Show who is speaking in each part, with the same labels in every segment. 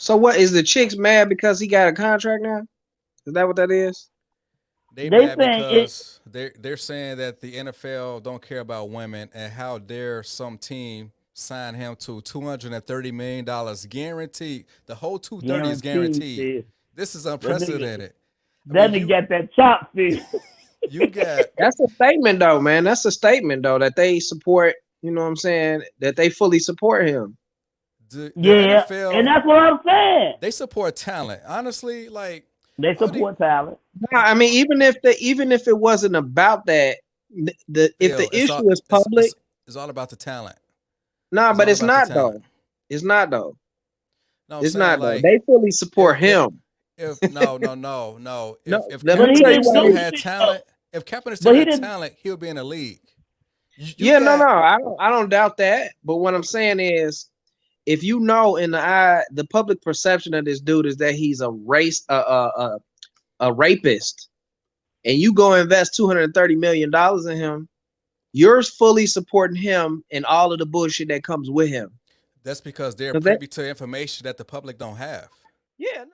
Speaker 1: So what is the chicks mad because he got a contract now? Is that what that is?
Speaker 2: They
Speaker 3: They
Speaker 2: mad
Speaker 3: saying it.
Speaker 2: because they're saying that the NFL don't care about women and how dare some team sign him to $230 million guaranteed. The whole 230 is
Speaker 3: Guaranteed
Speaker 2: guaranteed.
Speaker 3: this.
Speaker 2: This is
Speaker 3: That nigga,
Speaker 2: unprecedented. I
Speaker 3: that
Speaker 2: mean,
Speaker 3: nigga got that chop fish.
Speaker 2: you got
Speaker 1: That's a statement though, man. That's a statement though that they support, you know what I'm saying? That they fully support him.
Speaker 2: the
Speaker 3: Yeah, and
Speaker 2: NFL.
Speaker 3: that's what I'm saying.
Speaker 2: They support talent. Honestly, like
Speaker 3: They
Speaker 2: what do you,
Speaker 3: support talent.
Speaker 1: No, I mean, even if it wasn't about that, the if
Speaker 2: feel?
Speaker 1: the issue is public,
Speaker 2: It's all about the talent.
Speaker 1: nah,
Speaker 2: It's
Speaker 1: but
Speaker 2: all
Speaker 1: it's
Speaker 2: about the
Speaker 1: not
Speaker 2: talent.
Speaker 1: though. It's not though.
Speaker 2: No, I'm
Speaker 1: It's
Speaker 2: saying
Speaker 1: not though.
Speaker 2: like
Speaker 1: They fully support
Speaker 2: if
Speaker 1: him.
Speaker 2: no.
Speaker 1: No,
Speaker 2: If
Speaker 1: let me
Speaker 3: But he
Speaker 1: tell you
Speaker 2: Kaepernick
Speaker 3: didn't
Speaker 1: what
Speaker 2: still
Speaker 3: do
Speaker 1: it.
Speaker 2: had
Speaker 3: shit though.
Speaker 2: talent, if Kaepernick still
Speaker 3: But he
Speaker 2: had
Speaker 3: didn't.
Speaker 2: talent, he'll be in the league. You
Speaker 1: Yeah, no,
Speaker 2: got
Speaker 1: I don't doubt that. But what I'm
Speaker 2: okay.
Speaker 1: saying is, if you know in the eye, the public perception of this dude is that he's a rapist, and you go invest $230 million in him, you're fully supporting him and all of the bullshit that comes with him.
Speaker 2: That's because they're
Speaker 1: 'Cause that,
Speaker 2: privy to information that the public don't have.
Speaker 1: yeah,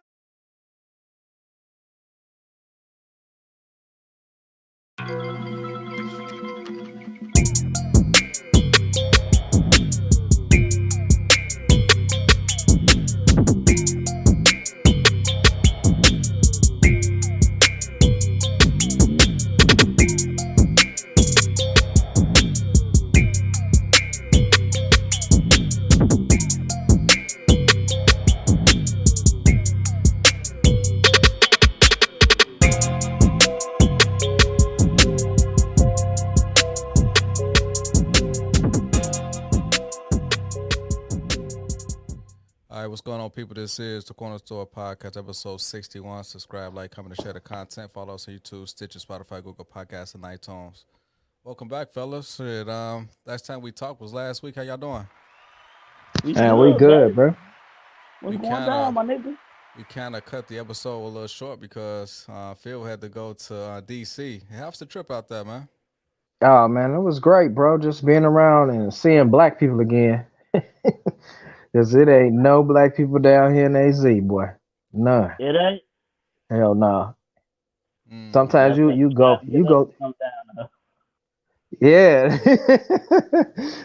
Speaker 2: All right, what's going on, people? This is the Corner Store Podcast, episode 61. Subscribe, like, comment, and share the content. Follow us on YouTube, Stitcher, Spotify, Google Podcasts, and iTunes. Welcome back, fellas. Shit, last time we talked was last week. How y'all doing?
Speaker 3: We
Speaker 4: Man, we
Speaker 3: good,
Speaker 4: good,
Speaker 3: baby.
Speaker 4: bro.
Speaker 2: We
Speaker 3: What's going
Speaker 2: kind
Speaker 3: down,
Speaker 2: of
Speaker 3: my nigga?
Speaker 2: we kind of cut the episode a little short because Phil had to go to DC. How's the trip out there, man?
Speaker 4: Oh man, it was great, bro. Just being around and seeing black people again. Cause it ain't no black people down here in AZ, boy. None.
Speaker 3: It ain't.
Speaker 4: Hell no.
Speaker 2: Mm.
Speaker 4: Sometimes
Speaker 3: Y'all
Speaker 4: you
Speaker 3: can't
Speaker 4: you go
Speaker 3: get
Speaker 4: you
Speaker 3: up
Speaker 4: go
Speaker 3: and come down.
Speaker 4: yeah.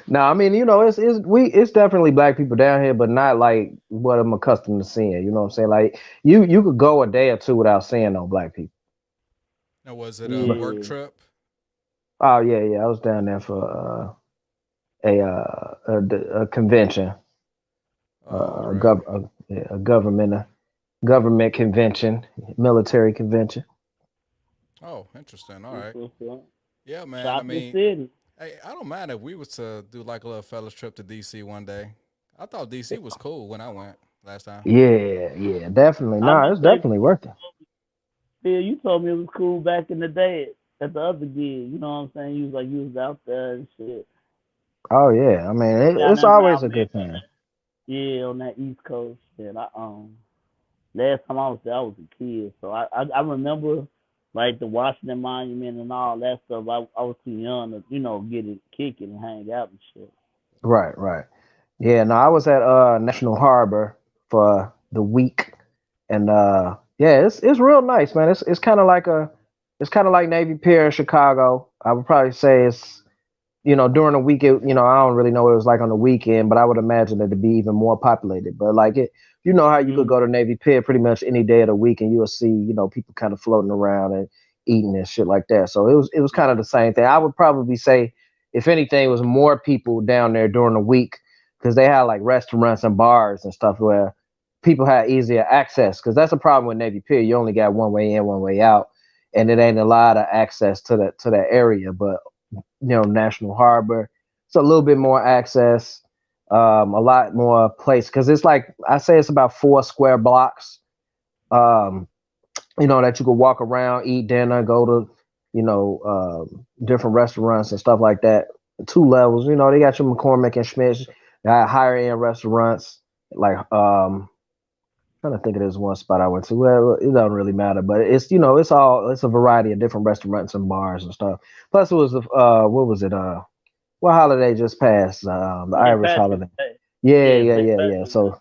Speaker 4: No, I mean, it's definitely black people down here, but not like what I'm accustomed to seeing. You know what I'm saying? Like you could go a day or two without seeing no black people.
Speaker 2: Now, was it a
Speaker 4: But
Speaker 2: work
Speaker 3: Yeah.
Speaker 2: trip?
Speaker 4: oh yeah, I was down there for a convention,
Speaker 2: All right.
Speaker 4: a government convention, military convention.
Speaker 2: Oh, interesting. All
Speaker 3: That's
Speaker 2: right.
Speaker 3: what's up.
Speaker 2: Yeah, man. I
Speaker 3: Chocolate
Speaker 2: mean,
Speaker 3: City.
Speaker 2: hey, I don't mind if we was to do like a little fellas trip to DC one day. I thought DC was cool when I went last time.
Speaker 4: Yeah, definitely.
Speaker 3: I was
Speaker 4: No,
Speaker 3: about
Speaker 4: it's
Speaker 3: to say,
Speaker 4: definitely worth it.
Speaker 3: Phil, you told me it was cool back in the day at the other gig. You know what I'm saying? You was like, you was out there and shit.
Speaker 4: Oh yeah, I mean,
Speaker 3: Down
Speaker 4: it's
Speaker 3: there
Speaker 4: always
Speaker 3: around
Speaker 4: a good
Speaker 3: Memphis.
Speaker 4: time.
Speaker 3: Yeah, on that East Coast. Shit. Last time I was there, I was a kid. So I remember like the Washington Monument and all that stuff. I was too young to, get it kicking and hang out and shit.
Speaker 4: Right. Yeah, no, I was at National Harbor for the week, and yeah, it's real nice, man. It's kind of like Navy Pier in Chicago. I would probably say it's during the week, I don't really know what it was like on the weekend, but I would imagine it to be even more populated. But like how you could
Speaker 3: Mm.
Speaker 4: go to Navy Pier pretty much any day of the week and you'll see, people kind of floating around and eating and shit like that. So it was kind of the same thing. I would probably say, if anything, it was more people down there during the week because they had like restaurants and bars and stuff where people had easier access. Because that's a problem with Navy Pier. You only got one way in, one way out, and it ain't a lot of access to that area. But National Harbor. It's a little bit more access, a lot more place because it's like I say it's about 4 square blocks. Um, that you could walk around, eat dinner, go to different restaurants and stuff like that. 2 levels, they got your McCormick and Schmitz, they got higher end restaurants like trying to think of this one spot I went to. Well, it doesn't really matter, but it's a variety of different restaurants and bars and stuff. Plus, it was what was it? What holiday just passed? The
Speaker 3: St.
Speaker 4: Irish
Speaker 3: Patrick's
Speaker 4: holiday.
Speaker 3: Day.
Speaker 4: Yeah,
Speaker 3: Yeah,
Speaker 4: yeah,
Speaker 3: St.
Speaker 4: yeah, yeah.
Speaker 3: Patrick's Day.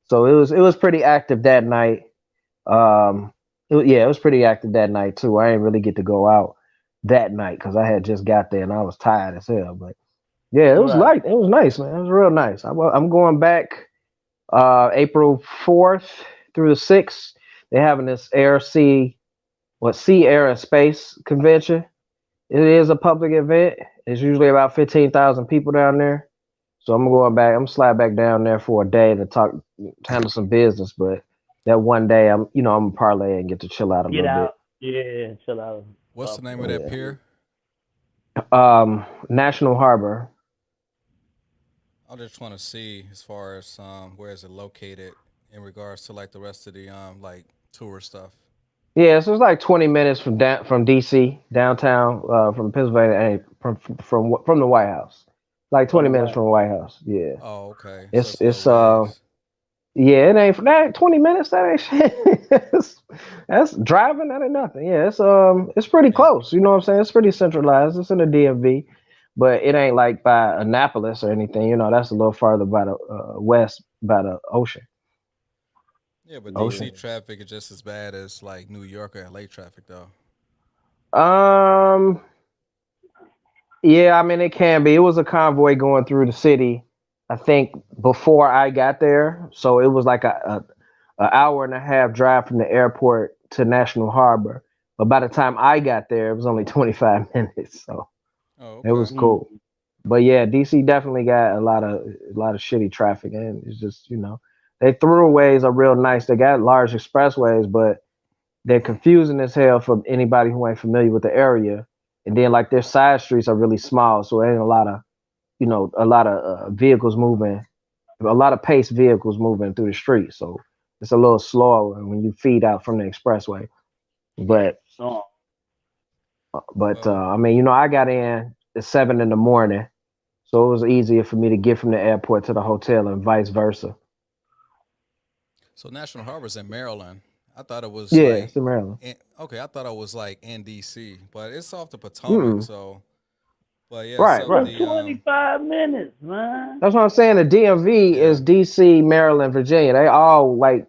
Speaker 4: So it was pretty active that night. It was pretty active that night too. I didn't really get to go out that night because I had just got there and I was tired as hell. But yeah, it was
Speaker 3: Right.
Speaker 4: light. It was nice, man. It was real nice. I'm going back April 4th through the 6th. They're having this sea, air, and space convention. It is a public event. It's usually about 15,000 people down there. So I'm going back. I'm slide back down there for a day to handle some business. But that one day, I'm a parlay and get to chill out a
Speaker 3: Get
Speaker 4: little bit.
Speaker 3: out. Yeah, chill out.
Speaker 2: What's the name of that
Speaker 4: Yeah.
Speaker 2: pier?
Speaker 4: National Harbor.
Speaker 2: I just want to see as far as where is it located in regards to like the rest of the like tour stuff.
Speaker 4: Yeah, so it's like 20 minutes from DC downtown, from Pennsylvania, and from the White House. Like 20 minutes from the White House. Yeah,
Speaker 2: Oh, okay. So
Speaker 4: it's
Speaker 2: it's a
Speaker 4: it's
Speaker 2: little ways.
Speaker 4: yeah, it ain't that 20 minutes. That ain't shit. That's driving. That ain't nothing. Yeah, it's pretty
Speaker 2: Yeah.
Speaker 4: close. You know what I'm saying? It's pretty centralized. It's in the DMV, but it ain't like by Annapolis or anything. That's a little farther by the west, by the ocean.
Speaker 2: Yeah, but DC
Speaker 4: Ocean.
Speaker 2: traffic is just as bad as like New York or LA traffic though.
Speaker 4: Um, yeah, I mean it can be. It was a convoy going through the city, I think, before I got there. So it was like a hour and a half drive from the airport to National Harbor. But by the time I got there, it was only 25 minutes. So
Speaker 2: Oh,
Speaker 4: it was
Speaker 2: okay.
Speaker 4: cool. But yeah, DC definitely got a lot of shitty traffic, and it's just they throughways are real nice. They got large expressways, but they're confusing as hell for anybody who ain't familiar with the area. And then like their side streets are really small, so there ain't a lot of vehicles moving, a lot of pace vehicles moving through the street. So it's a little slower when you feed out from the expressway. But
Speaker 3: Oh,
Speaker 2: Well,
Speaker 4: I mean, I got in at 7 in the morning, so it was easier for me to get from the airport to the hotel and vice versa.
Speaker 2: so National Harbor's in Maryland. I thought it was
Speaker 4: Yeah,
Speaker 2: like
Speaker 4: it's in Maryland.
Speaker 2: okay, I thought it was like in DC, but it's off the Potomac,
Speaker 4: Mm,
Speaker 2: so but yeah,
Speaker 4: right,
Speaker 2: so
Speaker 4: right.
Speaker 3: just
Speaker 2: the
Speaker 3: 25 minutes, man.
Speaker 4: That's what I'm saying. The DMV
Speaker 2: yeah,
Speaker 4: is DC, Maryland, Virginia. They all like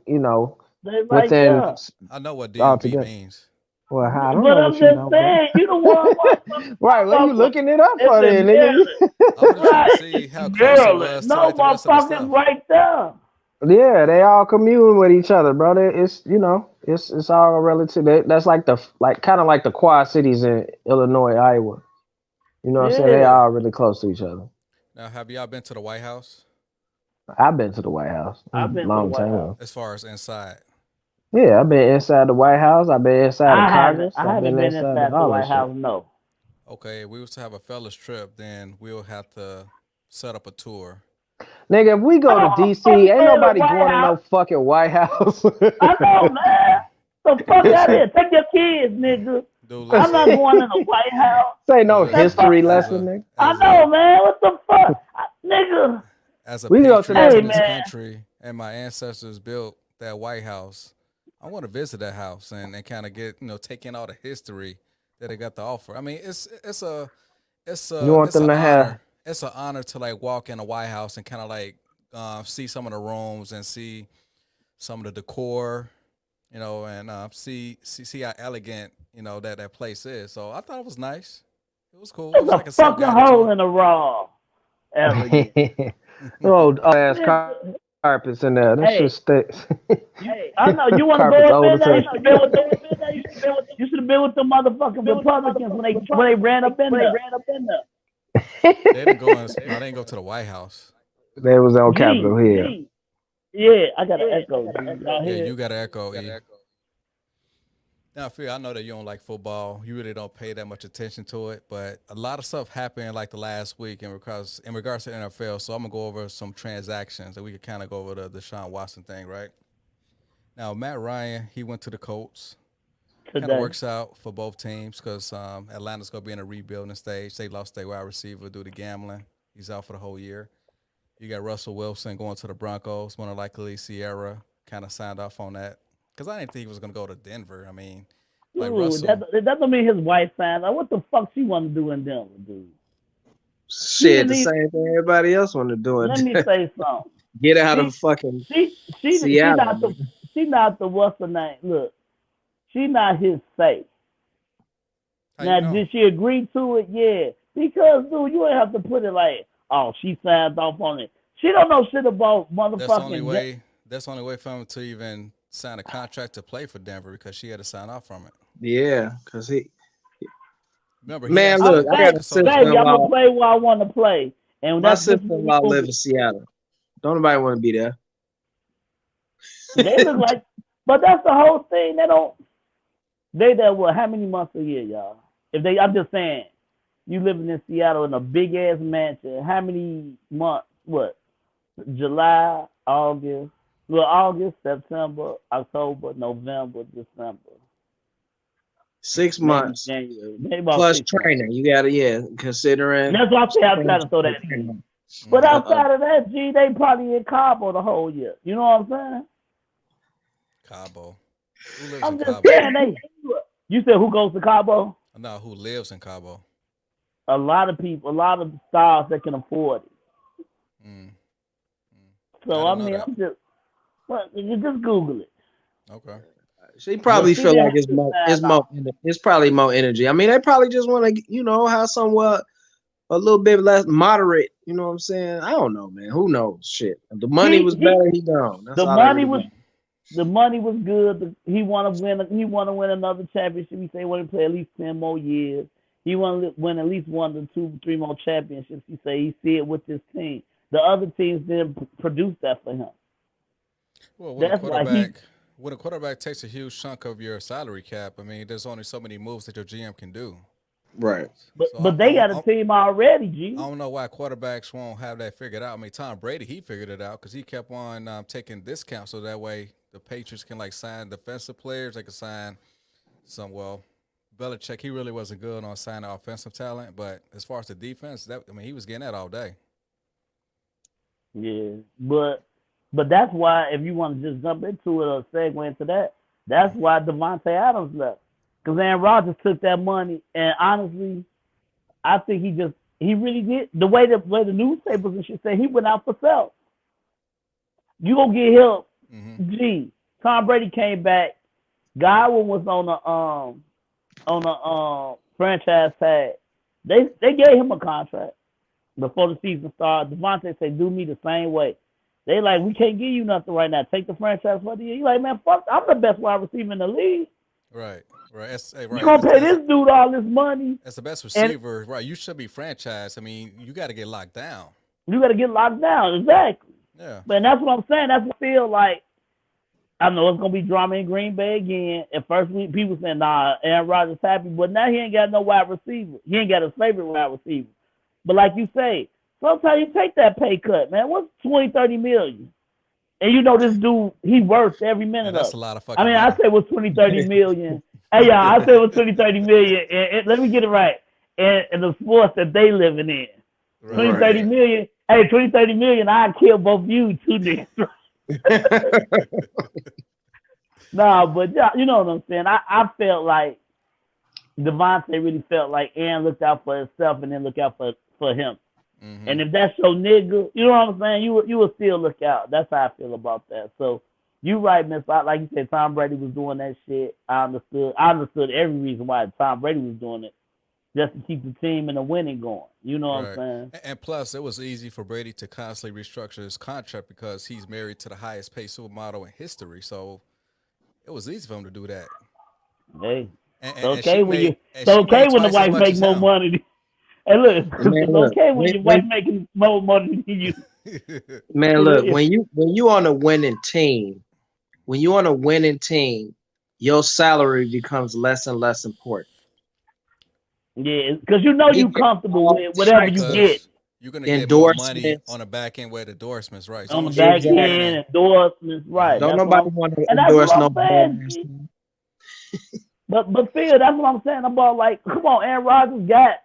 Speaker 3: They right
Speaker 4: within
Speaker 3: there.
Speaker 2: I know what
Speaker 4: all
Speaker 2: DMV
Speaker 4: together.
Speaker 2: means.
Speaker 4: Well, I don't
Speaker 3: But
Speaker 4: know
Speaker 3: I'm
Speaker 4: what you
Speaker 3: just
Speaker 4: know, bro.
Speaker 3: saying, you the one motherfuckers
Speaker 4: Right,
Speaker 3: talk
Speaker 4: what you
Speaker 3: about what
Speaker 4: looking it up
Speaker 3: it's
Speaker 4: for then,
Speaker 3: in
Speaker 4: nigga?
Speaker 3: Maryland.
Speaker 2: I was just trying to
Speaker 3: Right.
Speaker 2: see how close it
Speaker 3: Maryland.
Speaker 2: was to
Speaker 3: No
Speaker 2: like the rest of the
Speaker 3: motherfuckers
Speaker 2: stuff.
Speaker 3: right there.
Speaker 4: Yeah, they all commune with each other, bro. It's all relative. That's like kind of like the Quad Cities in Illinois, Iowa. You know what I'm saying? They
Speaker 3: Yeah.
Speaker 4: all really close to each other.
Speaker 2: Now, have y'all been to the White House
Speaker 4: I've been to the White House a
Speaker 3: I've been to the
Speaker 4: long
Speaker 3: White
Speaker 4: time
Speaker 3: House.
Speaker 4: ago.
Speaker 2: as far as inside?
Speaker 4: Yeah, I've been inside the White House. I've been inside of
Speaker 3: I haven't.
Speaker 4: Congress.
Speaker 3: I
Speaker 4: I've
Speaker 3: haven't
Speaker 4: been
Speaker 3: been
Speaker 4: inside of
Speaker 3: inside the
Speaker 4: all that
Speaker 3: White
Speaker 4: shit.
Speaker 3: House. No.
Speaker 2: Okay, if we was to have a fellas trip, then we'll have to set up a tour.
Speaker 4: Nigga, if we go to
Speaker 3: Oh, fuck
Speaker 4: DC, ain't
Speaker 3: man, the
Speaker 4: nobody
Speaker 3: White
Speaker 4: going to no
Speaker 3: House.
Speaker 4: fucking White House.
Speaker 3: I know, man. The fuck out
Speaker 2: Listen,
Speaker 3: here. Take your kids, nigga.
Speaker 2: dude,
Speaker 3: I'm not
Speaker 2: listen,
Speaker 3: going in the White House.
Speaker 4: Say
Speaker 2: dude,
Speaker 4: no
Speaker 3: That
Speaker 2: listen.
Speaker 3: fuck.
Speaker 4: history lesson, nigga.
Speaker 3: I
Speaker 2: As
Speaker 3: know,
Speaker 2: a
Speaker 3: man. What the fuck, nigga?
Speaker 2: as a
Speaker 4: We can go to
Speaker 2: patriot
Speaker 4: that.
Speaker 3: Hey,
Speaker 2: to this
Speaker 3: man.
Speaker 2: country, and my ancestors built that White House. I want to visit that house and kind of get take in all the history that it got to offer. I mean,
Speaker 4: You want
Speaker 2: it's
Speaker 4: them
Speaker 2: an
Speaker 4: to have
Speaker 2: honor. It's an honor to like walk in the White House and kind of like see some of the rooms and see some of the decor, and see how elegant that place is. So I thought it was nice. It was cool. It
Speaker 3: There's
Speaker 2: was like
Speaker 3: a
Speaker 2: a self
Speaker 3: fucking
Speaker 2: guided
Speaker 3: hole
Speaker 2: tour.
Speaker 3: in the wall. Elegant.
Speaker 4: old ass
Speaker 3: Nigga.
Speaker 4: carpets in there. That shit
Speaker 3: Hey,
Speaker 4: stinks.
Speaker 3: I know you want to
Speaker 4: Carpets
Speaker 3: go up
Speaker 4: old
Speaker 3: in
Speaker 4: as
Speaker 3: there.
Speaker 4: hell.
Speaker 3: You should have been with the motherfucking Republicans when they ran up in there.
Speaker 2: They didn't go. No, they didn't go to the White House.
Speaker 4: They was on
Speaker 3: G.
Speaker 4: Capitol Hill.
Speaker 3: Yeah, I got an echo. G. Y'all
Speaker 2: Yeah,
Speaker 3: hear
Speaker 2: you
Speaker 3: it?
Speaker 2: got to echo. Now, Phil, I know that you don't like football. You really don't pay that much attention to it, but a lot of stuff happened like the last week in regards to NFL. So I'm gonna go over some transactions and we could kind of go over the Deshaun Watson thing, right? Now, Matt Ryan, he went to the Colts. Kind of
Speaker 3: Today.
Speaker 2: works out for both teams because Atlanta's gonna be in a rebuilding stage. They lost their wide receiver due to gambling. He's out for the whole year. You got Russell Wilson going to the Broncos. More than likely, Sierra kind of signed off on that because I didn't think he was gonna go to Denver. I mean, like
Speaker 3: Dude,
Speaker 2: Russell.
Speaker 3: that don't mean his wife signed. Like, what the fuck she want to do in Denver, dude? She
Speaker 1: Shit,
Speaker 3: didn't
Speaker 1: the
Speaker 3: even.
Speaker 1: same thing everybody else want to do.
Speaker 3: Let me say something.
Speaker 1: Get out of fucking
Speaker 3: She
Speaker 1: Seattle.
Speaker 3: not the what's her name? Look, she not his say. Now, did she agree to it? Yeah. Because, dude, you ain't have to put it like, oh, she signed off on it. She don't know shit about motherfucking.
Speaker 2: That's the only way for him to even sign a contract to play for Denver, because she had to sign off from it.
Speaker 1: Yeah, because he.
Speaker 2: Remember,
Speaker 1: man, look, I got a
Speaker 3: baby, I'm gonna play where I want to play, and
Speaker 1: my sister-in-law live in Seattle. Don't nobody want to be there.
Speaker 3: They look like, but that's the whole thing. They don't. They there what? How many months a year, y'all? I'm just saying, you living in Seattle in a big ass mansion. How many months? What? July, August. Well, August, September, October, November, December.
Speaker 1: 6 months.
Speaker 3: Maybe
Speaker 1: plus training. You gotta, considering.
Speaker 3: That's why I say I try to throw that in. But outside of that, G, they probably in Cabo the whole year. You know what I'm saying?
Speaker 2: Cabo. Who lives
Speaker 3: I'm
Speaker 2: in
Speaker 3: just
Speaker 2: Cabo?
Speaker 3: saying, you said who goes to Cabo?
Speaker 2: No, who lives in Cabo?
Speaker 3: A lot of people, a lot of stars that can afford it. So I'm just Google it.
Speaker 2: Okay.
Speaker 1: She probably feel like it's probably more energy. I mean, they probably just want to, have somewhat a little bit less moderate. You know what I'm saying? I don't know, man. Who knows? Shit. If the money was better, he gone. That's
Speaker 3: the money was good. He want to win. He want to win another championship. He say he want to play at least 10 more years. He want to win at least 1 to 2, 3 more championships. He say he see it with this team. The other teams didn't produce that for him.
Speaker 2: Well, when a quarterback takes a huge chunk of your salary cap, I mean, there's only so many moves that your GM can do.
Speaker 1: Right.
Speaker 3: But they got a team already, G.
Speaker 2: I don't know why quarterbacks won't have that figured out. I mean, Tom Brady, he figured it out because he kept on taking discounts so that way the Patriots can sign defensive players. They can sign Belichick, he really wasn't good on signing offensive talent, but as far as the defense, he was getting that all day.
Speaker 3: Yeah, but that's why, if you want to just jump into it or segue into that, that's why Devontae Adams left. Because Aaron Rodgers took that money, and honestly, I think he really did. The way the newspapers and shit say, he went out for self. You gonna get help. Gee, Tom Brady came back. Godwin was on the franchise tag. They gave him a contract before the season started. Devontae said, "Do me the same way." They like, we can't give you nothing right now. Take the franchise for the year. You like, man, fuck, I'm the best wide receiver in the league.
Speaker 2: Right.
Speaker 3: You gonna pay this dude all this money?
Speaker 2: As the best receiver, right? You should be franchised. I mean, you got to get locked down.
Speaker 3: You got to get locked down, exactly.
Speaker 2: Yeah.
Speaker 3: But that's what I'm saying. That's what I feel like. I know it's gonna be drama in Green Bay again. At first, people saying, "Nah, Aaron Rodgers happy," but now he ain't got no wide receiver. He ain't got his favorite wide receiver. But like you say, sometimes you take that pay cut, man. What's 20, 30 million? And you know this dude, he works every minute.
Speaker 2: That's
Speaker 3: of.
Speaker 2: A lot of fucking.
Speaker 3: I mean,
Speaker 2: money.
Speaker 3: I say it was 20, 30 million. Hey, y'all, I say it was 20, 30 million. And let me get it right. And the sports that they living in, 20, 30 million. Hey, 20, 30 million. I'd kill both of you too, then. Nah, but you know what I'm saying. I felt like Devontae really felt like Aaron looked out for himself and then look out for him. Mm-hmm. And if that's your nigga, you know what I'm saying, you will still look out. That's how I feel about that. So you right, Miss. Like you said, Tom Brady was doing that shit. I understood every reason why Tom Brady was doing it, just to keep the team and the winning going. You know what I'm saying?
Speaker 2: And plus, it was easy for Brady to constantly restructure his contract because he's married to the highest paid supermodel in history. So it was easy for him to do that.
Speaker 3: Hey,
Speaker 2: it's
Speaker 3: okay when the wife make more money. Hey, look, it's okay when your wife making more money than you.
Speaker 1: Man, look, when you on a winning team, your salary becomes less and less important.
Speaker 3: Yeah, because you comfortable with whatever you get.
Speaker 2: You're gonna get more money on the back end with endorsements, right?
Speaker 3: On the back end, endorsements, right?
Speaker 1: Don't nobody want to endorse no saying,
Speaker 3: But Phil, that's what I'm saying about, like, come on, Aaron Rodgers got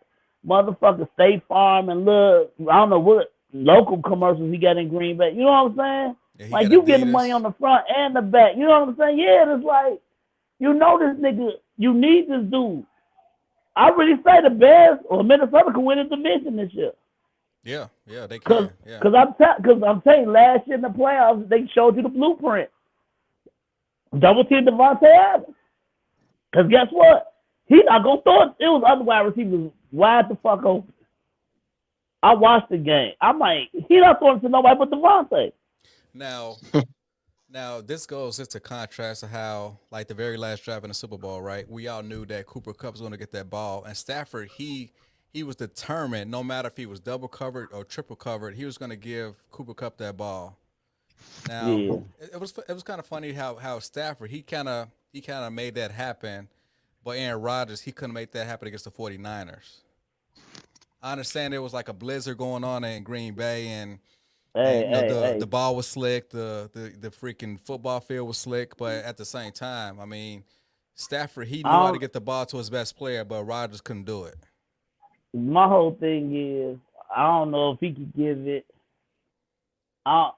Speaker 3: motherfucker State Farm and look, I don't know what local commercials he got in Green Bay. You know what I'm saying? Yeah, like, you getting money on the front and the back. You know what I'm saying? Yeah, it's like, this nigga, you need this dude. I really say the Bears or Minnesota can win the division this year.
Speaker 2: Yeah, they can. Yeah.
Speaker 3: Because I'm telling you, last year in the playoffs, they showed you the blueprint. Double team Devontae Adams. Because guess what? He not going to throw it. It was other wide receivers wide the fuck open. I watched the game. I'm like, he not throwing it to nobody but Devontae.
Speaker 2: Now this goes into contrast to how, like, the very last drive in the Super Bowl, right? We all knew that Cooper Kupp was going to get that ball, and Stafford, he was determined, no matter if he was double covered or triple covered, he was going to give Cooper Kupp that ball. Now,
Speaker 3: Yeah.
Speaker 2: it was kind of funny how Stafford, he kind of made that happen, but Aaron Rodgers, he couldn't make that happen against the 49ers. I understand there was like a blizzard going on in Green Bay, and the ball was slick, the freaking football field was slick, but at the same time, I mean, Stafford, he knew how to get the ball to his best player, but Rodgers couldn't do it.
Speaker 3: My whole thing is, I don't know if he could give it. I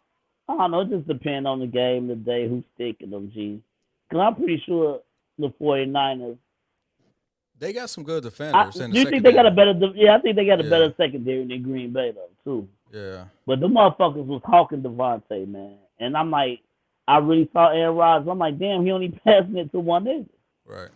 Speaker 3: don't know. It just depends on the game, the day, who's sticking them, G. Because I'm pretty sure the 49ers.
Speaker 2: They got some good defenders.
Speaker 3: Do you think they got a better? Yeah, I think they got a better secondary than Green Bay though too.
Speaker 2: Yeah.
Speaker 3: But the motherfuckers was hawking Devontae, man, and I'm like, I really saw Aaron Rodgers. I'm like, damn, he only passing it to one nigga.
Speaker 2: Right.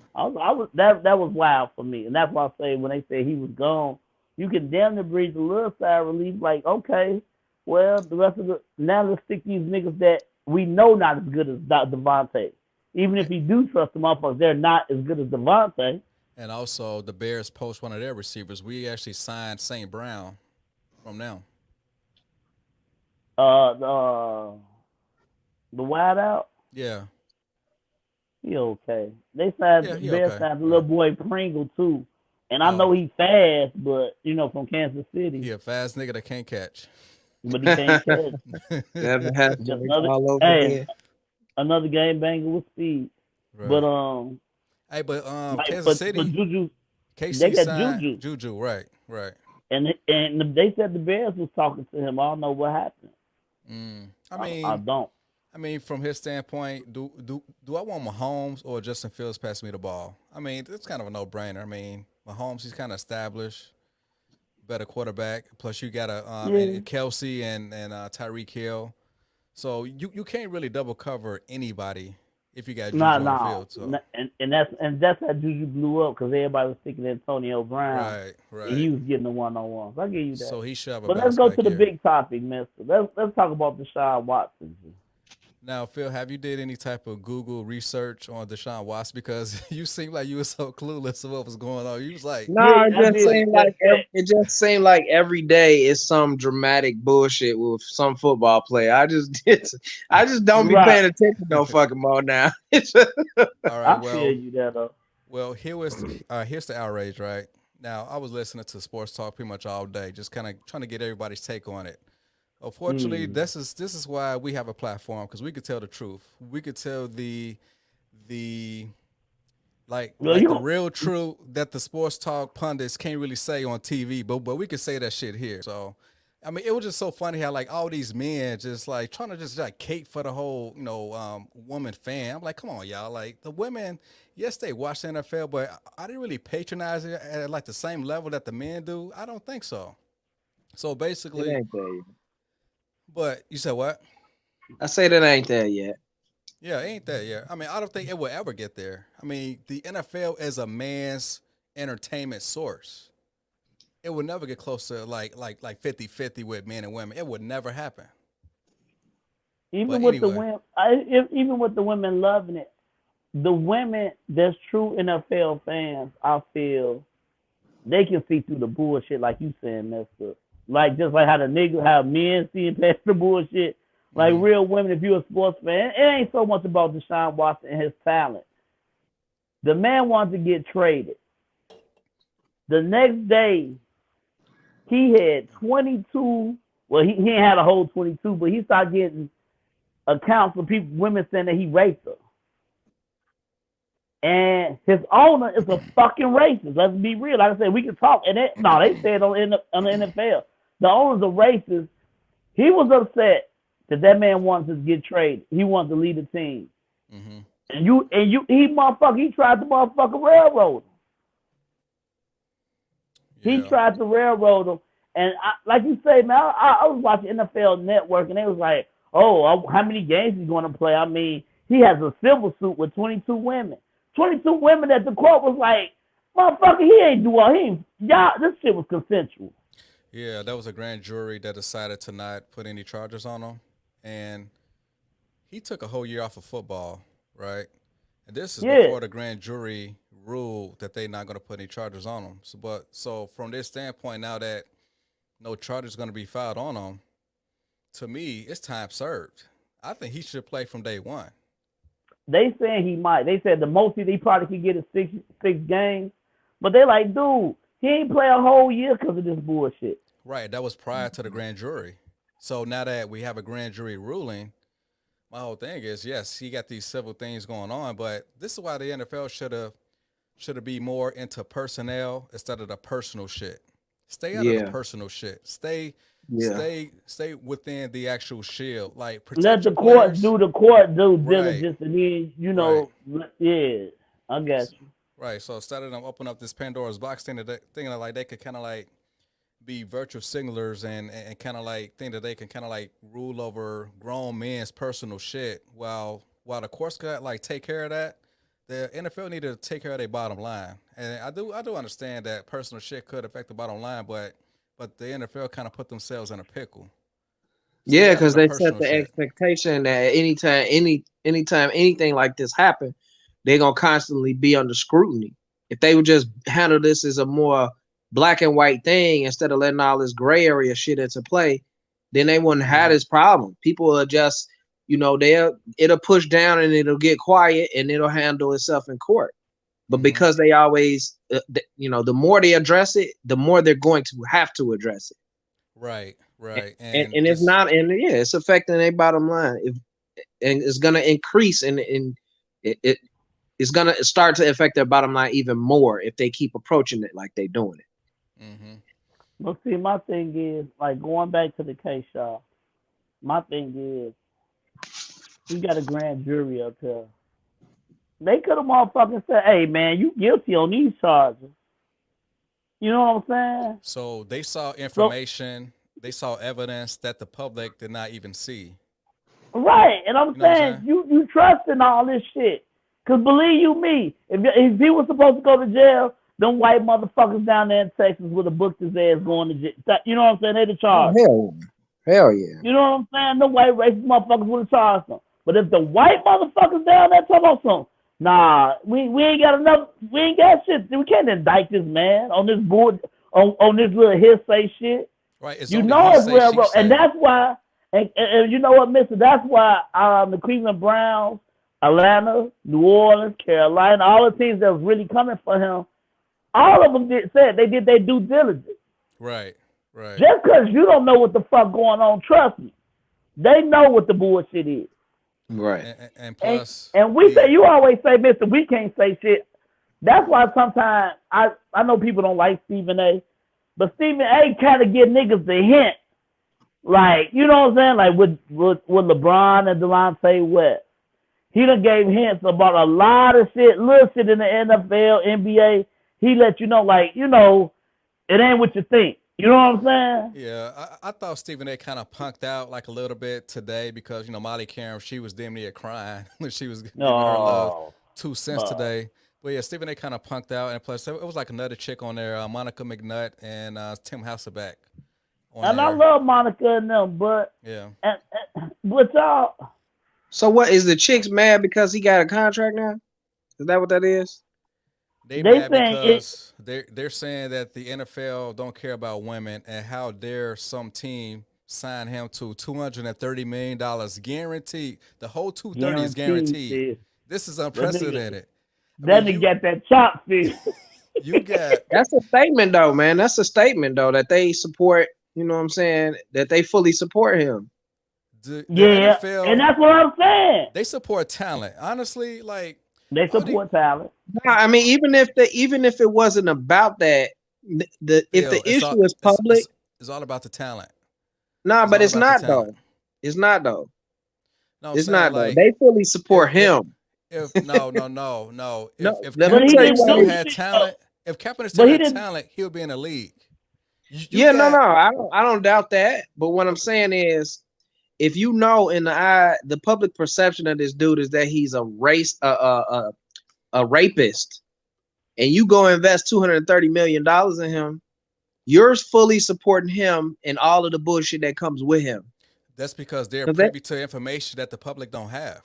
Speaker 3: That was wild for me, and that's why I say when they say he was gone, you can damn near breathe a little sigh of relief. Like, okay, well, the rest of now let's stick these niggas that we know not as good as Devontae. Even if you do trust the motherfuckers, they're not as good as Devontae.
Speaker 2: And also, the Bears poached one of their receivers. We actually signed St. Brown from them.
Speaker 3: The wideout.
Speaker 2: Yeah.
Speaker 3: He okay. They signed Bears signed the little boy Pringle too, and I know he fast, but from Kansas City.
Speaker 2: He a fast nigga that can't catch.
Speaker 3: But he can't catch.
Speaker 1: Never has
Speaker 3: another game banger with speed. Right. But
Speaker 2: Kansas City.
Speaker 3: But Juju,
Speaker 2: KC
Speaker 3: they got
Speaker 2: signed Juju, right.
Speaker 3: And they said the Bears was talking to him. I don't know what happened.
Speaker 2: I
Speaker 3: don't.
Speaker 2: I mean, from his standpoint, do I want Mahomes or Justin Fields passing me the ball? I mean, it's kind of a no-brainer. I mean, Mahomes, he's kind of established, better quarterback. Plus, you got Kelsey and Tyreek Hill. So you can't really double cover anybody if you got Juju on the field. So.
Speaker 3: And that's how Juju blew up because everybody was thinking Antonio Brown.
Speaker 2: Right.
Speaker 3: And he was getting the one-on-ones. I give you that.
Speaker 2: So he should have a
Speaker 3: But let's go to the big topic, mister. Let's talk about Deshaun Watson.
Speaker 2: Now, Phil, have you did any type of Google research on Deshaun Watson? Because you seemed like you were so clueless of what was going on. You was like,
Speaker 1: no, it just seemed like every day is some dramatic bullshit with some football player. I just don't be paying attention no fucking more now.
Speaker 2: All right,
Speaker 3: I feel you that up.
Speaker 2: Well, here's the outrage, right? Now, I was listening to Sports Talk pretty much all day, just kind of trying to get everybody's take on it. Unfortunately, this is why we have a platform, because we could tell the truth. We could tell the real truth that the Sports Talk pundits can't really say on TV, but we could say that shit here. So, I mean, it was just so funny how like all these men just like trying to just like cape for the whole woman fan. I'm like, come on, y'all. Like the women, yes, they watch the NFL, but I didn't really patronize it at like the same level that the men do. I don't think so. So basically. But you said what?
Speaker 1: I said it ain't there yet.
Speaker 2: Yeah, it ain't there yet. I mean, I don't think it will ever get there. I mean, the NFL is a man's entertainment source. It would never get close to like 50-50 with men and women. It would never happen.
Speaker 3: Even with the women loving it, the women that's true NFL fans, I feel they can see through the bullshit, like you said, mister. Like, just like how men see past the bullshit. Like, real women, if you're a sports fan, it ain't so much about Deshaun Watson and his talent. The man wants to get traded. The next day, he had 22. Well, he ain't had a whole 22, but he started getting accounts from women saying that he raped her. And his owner is a fucking racist. Let's be real. Like I said, we can talk. And they said on the NFL. The owner's a racist. He was upset that man wants to get traded. He wants to lead the team. Mm-hmm. He tried to motherfucker railroad him. Yeah. He tried to railroad him. And like you say, man, I was watching NFL Network, and they was like, oh, how many games he's going to play? I mean, he has a civil suit with 22 women. 22 women that the court was like, motherfucker, he ain't do all. This shit was consensual.
Speaker 2: Yeah, that was a grand jury that decided to not put any charges on him. And he took a whole year off of football, right? And this is before the grand jury ruled that they're not going to put any charges on him. So from this standpoint, now that no charges going to be filed on him, to me, it's time served. I think he should play from day one.
Speaker 3: They saying he might. They said the most he probably could get is six games. But they like, dude, he ain't play a whole year because of this bullshit.
Speaker 2: Right. That was prior to the grand jury. So now that we have a grand jury ruling, my whole thing is, yes, he got these civil things going on, but this is why the NFL should have be more into personnel instead of the personal shit. Stay out of the personal shit. Stay within the actual shield. Like,
Speaker 3: let the court do diligence, and then I guess.
Speaker 2: Right. So instead of them open up this Pandora's box thing that like they could kind of like be virtue signalers and kind of like think that they can kind of like rule over grown men's personal shit while the courts got like take care of that. The NFL need to take care of their bottom line. And I do understand that personal shit could affect the bottom line, but the NFL kind of put themselves in a pickle.
Speaker 1: Yeah, because they set the expectation that anytime anything like this happen, they're gonna constantly be under scrutiny. If they would just handle this as a more black and white thing instead of letting all this gray area shit into play, then they wouldn't have this problem. People will just, it'll push down and it'll get quiet and it'll handle itself in court. But because they always, the more they address it, the more they're going to have to address it.
Speaker 2: Right.
Speaker 1: And it's not, it's affecting their bottom line. And it's going to increase and it's going to start to affect their bottom line even more if they keep approaching it like they're doing it.
Speaker 3: Well, see, my thing is, like, going back to the case, y'all, my thing is, we got a grand jury up here. They could have motherfucking said, hey, man, you guilty on these charges. You know what I'm saying?
Speaker 2: So they saw information, they saw evidence that the public did not even see.
Speaker 3: Right, and I'm saying, you trust in all this shit. Because believe you me, if he was supposed to go to jail, them white motherfuckers down there in Texas would have booked his ass going to jail. You know what I'm saying? They'd have charged.
Speaker 1: Hell yeah.
Speaker 3: You know what I'm saying? The white racist motherfuckers would have charged them. But if the white motherfuckers down there talking about something, nah, we ain't got enough. We ain't got shit. We can't indict this man on this board on this little hearsay shit.
Speaker 2: Right.
Speaker 3: It's railroad, and that's why. And you know what, Mister? That's why the Cleveland Browns, Atlanta, New Orleans, Carolina, all the teams that was really coming for him, all of them said they did their due diligence.
Speaker 2: Right.
Speaker 3: Just because you don't know what the fuck going on, trust me, they know what the bullshit is.
Speaker 1: Right.
Speaker 2: And plus,
Speaker 3: and we say, you always say, Mister, we can't say shit. That's why sometimes I know people don't like Stephen A, but Stephen A kind of give niggas the hint. Like, you know what I'm saying? Like with LeBron and Delonte West. He done gave hints about a lot of shit, little shit in the NFL, NBA. He let you know, like, it ain't what you think. You know what I'm saying?
Speaker 2: Yeah, I thought Stephen A kind of punked out like a little bit today because, Molly Karen, she was damn near crying when she was giving her love 2 cents today. But yeah, Stephen A kind of punked out. And plus, it was like another chick on there, Monica McNutt and Tim Hasselbeck.
Speaker 3: And I love Monica and them, but
Speaker 2: yeah.
Speaker 3: But y'all.
Speaker 1: So what, is the chicks mad because he got a contract now? Is that what that is?
Speaker 2: They mad because they're saying that the NFL don't care about women and how dare some team sign him to $230 million guaranteed. The whole 230 is guaranteed. This is unprecedented.
Speaker 3: Then you get that chop fee.
Speaker 2: You got
Speaker 1: that's a statement though, man. That's a statement though that they support. You know what I'm saying? That they fully support him.
Speaker 2: The NFL,
Speaker 3: and that's what I'm saying.
Speaker 2: They support talent. Honestly, like
Speaker 3: they support talent.
Speaker 1: No, I mean, even if it wasn't about that, if the issue is public,
Speaker 2: it's all about the talent.
Speaker 1: No, but it's not though. It's not though. No, it's not though. They fully support him.
Speaker 2: If Kaepernick still had talent, he'll be in the league.
Speaker 1: No, I don't doubt that. But what I'm saying is, if you know in the public perception of this dude is that he's a rapist, and you go invest $230 million in him, you're fully supporting him and all of the bullshit that comes with him.
Speaker 2: That's because they're privy to information that the public don't have.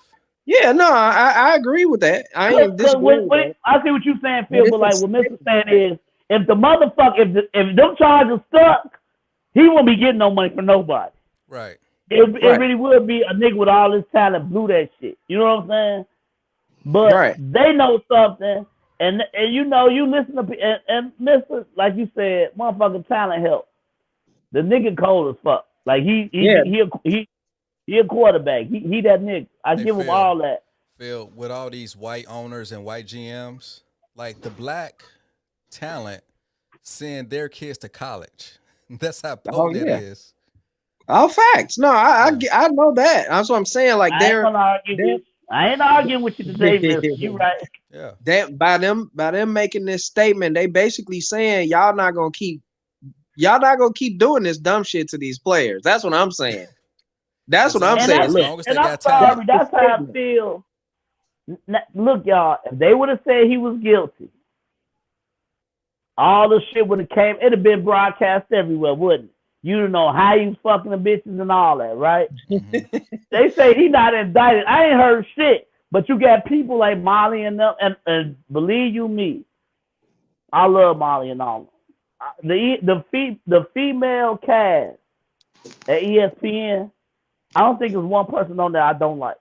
Speaker 1: Yeah, no, I agree with that. I ain't disagreeing with that.
Speaker 3: I see what you're saying, Phil, but like what Mr. saying is, if the motherfucker, if them charges stuck, he won't be getting no money from nobody.
Speaker 2: Right.
Speaker 3: It really would be a nigga with all this talent blew that shit. You know what I'm saying? But they know something, and you know, you listen to and Mr. like you said, motherfucking talent help. The nigga cold as fuck. Like he a quarterback. He that nigga. I give him all that.
Speaker 2: Phil, with all these white owners and white GMs, like the black talent send their kids to college. That's how potent it is.
Speaker 1: All facts. No, I know that. That's what I'm saying. Like
Speaker 3: I ain't arguing with you today, Mister. You right.
Speaker 1: Yeah. That by them making this statement, they basically saying y'all not gonna keep doing this dumb shit to these players. That's what I'm saying. That's what I'm saying. Look,
Speaker 3: and I'm sorry, that's how I feel. Look, y'all, if they would have said he was guilty, all the shit would have came. It'd have been broadcast everywhere, wouldn't it? You don't know how you fucking the bitches and all that, right? Mm-hmm. They say he not indicted. I ain't heard shit, but you got people like Molly and them, and believe you me, I love Molly and all. The female cast at ESPN, I don't think there's one person on there I don't like.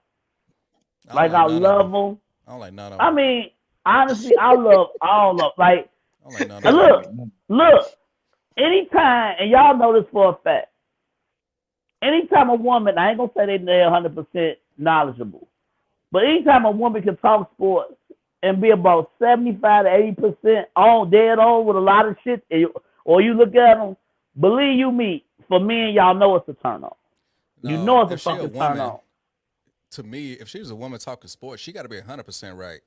Speaker 3: I love them.
Speaker 2: I don't like none of them.
Speaker 3: I mean, honestly, I love all of them. Like, I don't like none of them. Look. Anytime, and y'all know this for a fact, anytime a woman, I ain't gonna say they're 100% knowledgeable, but anytime a woman can talk sports and be about 75 to 80% dead on with a lot of shit, or you look at them, believe you me, for me and y'all know it's a turn on. No, you know it's a fucking turn on.
Speaker 2: To me, if she was a woman talking sports, she got to be 100% right.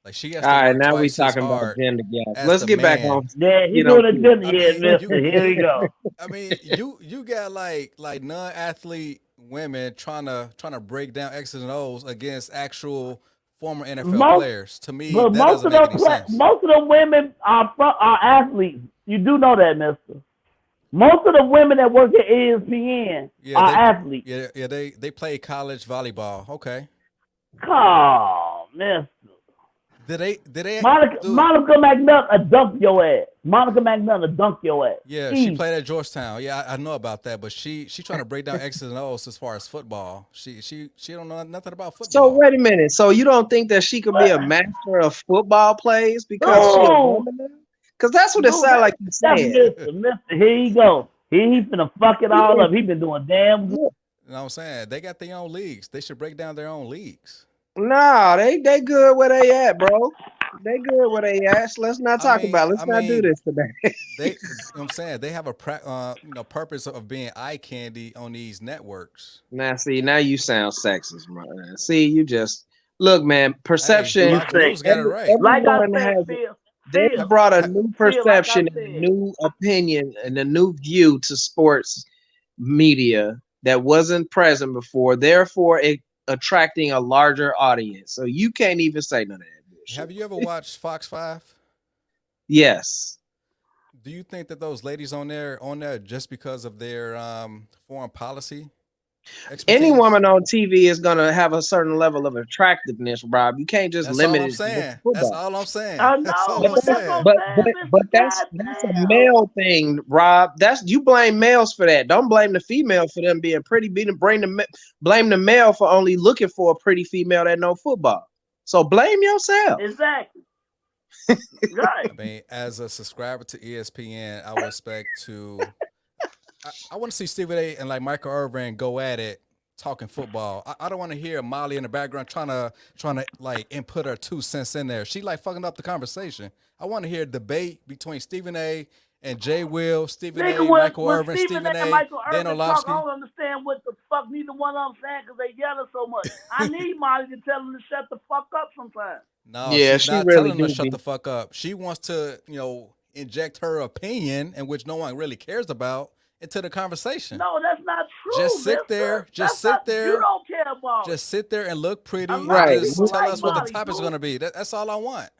Speaker 2: Like she has
Speaker 1: all right, now we talking about gender gaps. Let's get back on.
Speaker 3: Yeah, he's doing a gender gap, mister. Here we go.
Speaker 2: I mean, you got like non-athlete women trying to break down X's and O's against actual former NFL players. To me, that doesn't make any sense.
Speaker 3: Most of the women are athletes. You do know that, mister. Most of the women that work at ESPN are athletes.
Speaker 2: Yeah, they play college volleyball. Okay.
Speaker 3: Oh, mister.
Speaker 2: Did they
Speaker 3: Monica McNutt dunk your ass. Monica McNutt dunk your ass.
Speaker 2: Yeah, she played at Georgetown. Yeah, I know about that, but she trying to break down X's and O's as far as football. She don't know nothing about football.
Speaker 1: So wait a minute. So you don't think that she could be a master of football plays because she's a woman? Because that's what it sounds like you said.
Speaker 3: Mister, here you go. He finna fuck it all up. He been doing damn good.
Speaker 2: You know what I'm saying? They got their own leagues. They should break down their own leagues.
Speaker 1: Nah, they good where they at, bro. They good where they at. So let's not talk about it. Let's not do this today.
Speaker 2: You know what I'm saying? They have a purpose of being eye candy on these networks.
Speaker 1: Now you sound sexist, man. See, you just look, man. Perception.
Speaker 2: Hey, got it right.
Speaker 3: Like I said,
Speaker 1: they brought a new perception, and a new opinion, and a new view to sports media that wasn't present before. Therefore, it attracting a larger audience. So you can't even say none of that bullshit.
Speaker 2: Have you ever watched Fox 5?
Speaker 1: Yes.
Speaker 2: Do you think that those ladies on there just because of their foreign policy expertise?
Speaker 1: Any woman on TV is gonna have a certain level of attractiveness, Rob. You can't just limit it.
Speaker 2: That's all I'm saying.
Speaker 3: I know.
Speaker 1: But that's a male thing, Rob. You blame males for that. Don't blame the female for them being pretty. Blame the male for only looking for a pretty female that know football. So blame yourself.
Speaker 3: Exactly. Right.
Speaker 2: I mean, as a subscriber to ESPN, I would expect to. I want to see Stephen A. and like Michael Irvin go at it talking football. I don't want to hear Molly in the background trying to like input her 2 cents in there. She like fucking up the conversation. I want to hear a debate between Stephen A. and Jay Will, Stephen A. Michael Irvin, Stephen A. Dan Orlovsky.
Speaker 3: I don't understand what the fuck neither one of them saying because they yelling so much. I need Molly to tell them to shut the fuck up sometimes.
Speaker 2: No, yeah, she's not really telling them to shut the fuck up. She wants to, inject her opinion, in which no one really cares about, into the conversation.
Speaker 3: No, that's not true.
Speaker 2: Just sit there. Just sit there.
Speaker 3: You don't care about.
Speaker 2: Just sit there and look pretty. And just tell us what the topic's going to be. That's all I want.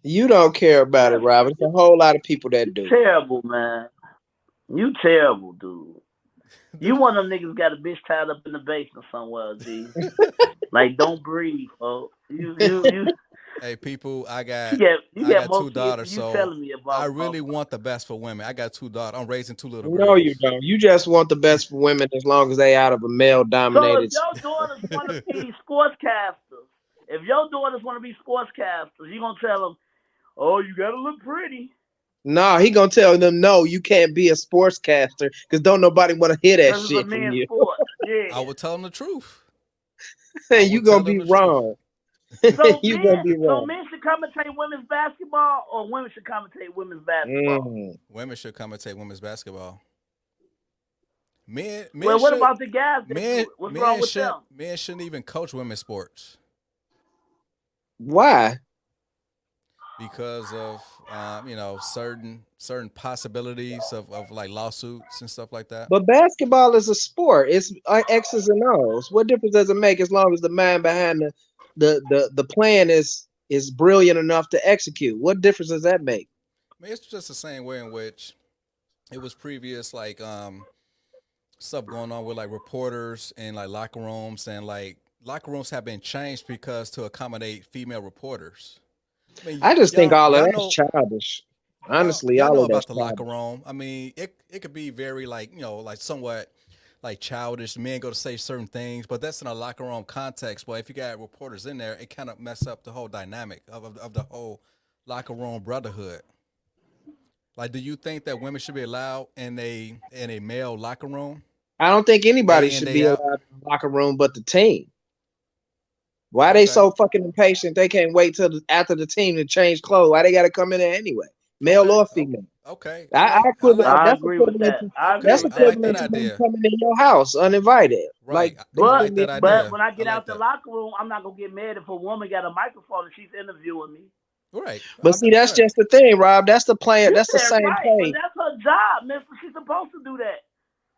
Speaker 1: You don't care about it, Robert. There's a whole lot of people that do.
Speaker 3: Terrible, man. You terrible, dude. You one of them niggas got a bitch tied up in the basement somewhere, G. Like, don't breathe, folks. You.
Speaker 2: Hey, people, I got 2 daughters, so I really want the best for women. I got 2 daughters. I'm raising 2 little girls.
Speaker 1: No, you don't. You just want the best for women as long as they out of a male-dominated.
Speaker 3: So if your daughters want to be sportscasters, you're going to tell them, oh, you got to look pretty.
Speaker 1: No, he going to tell them, no, you can't be a sportscaster because don't nobody want to hear that shit from you.
Speaker 3: Yeah.
Speaker 2: I would tell them the truth.
Speaker 1: You going to be wrong.
Speaker 3: So
Speaker 1: you gonna be wrong.
Speaker 3: So men should commentate women's basketball, or women should commentate women's basketball?
Speaker 2: Women should commentate women's basketball. Men
Speaker 3: what
Speaker 2: should,
Speaker 3: about the guys? What's wrong with them?
Speaker 2: Men shouldn't even coach women's sports.
Speaker 1: Why?
Speaker 2: Because of certain possibilities of like lawsuits and stuff like that.
Speaker 1: But basketball is a sport. It's like X's and O's. What difference does it make as long as the man behind the plan is brilliant enough to execute? What difference does that make?
Speaker 2: I mean, it's just the same way in which it was previous, like stuff going on with like reporters and like locker rooms, and like locker rooms have been changed because to accommodate female reporters.
Speaker 1: I just think all of that's childish. Honestly,
Speaker 2: y'all know
Speaker 1: of
Speaker 2: about the locker room. I mean, it could be very like like somewhat like childish. Men go to say certain things, but that's in a locker room context. But if you got reporters in there, it kind of mess up the whole dynamic of the whole locker room brotherhood. Like, do you think that women should be allowed in a male locker room?
Speaker 1: I don't think anybody should be allowed in the locker room but the team. Why are they so fucking impatient? They can't wait till after the team to change clothes. Why they got to come in there anyway, male or female?
Speaker 2: Okay.
Speaker 1: I agree with that. That's equivalent to them coming in your house uninvited.
Speaker 2: Right.
Speaker 3: But when I get out the locker room, I'm not gonna get mad if a woman got a microphone and she's interviewing me.
Speaker 2: Right.
Speaker 1: But see, that's just the thing, Rob. That's the plan. That's the same thing.
Speaker 3: But that's her job, mister. She's supposed to do that.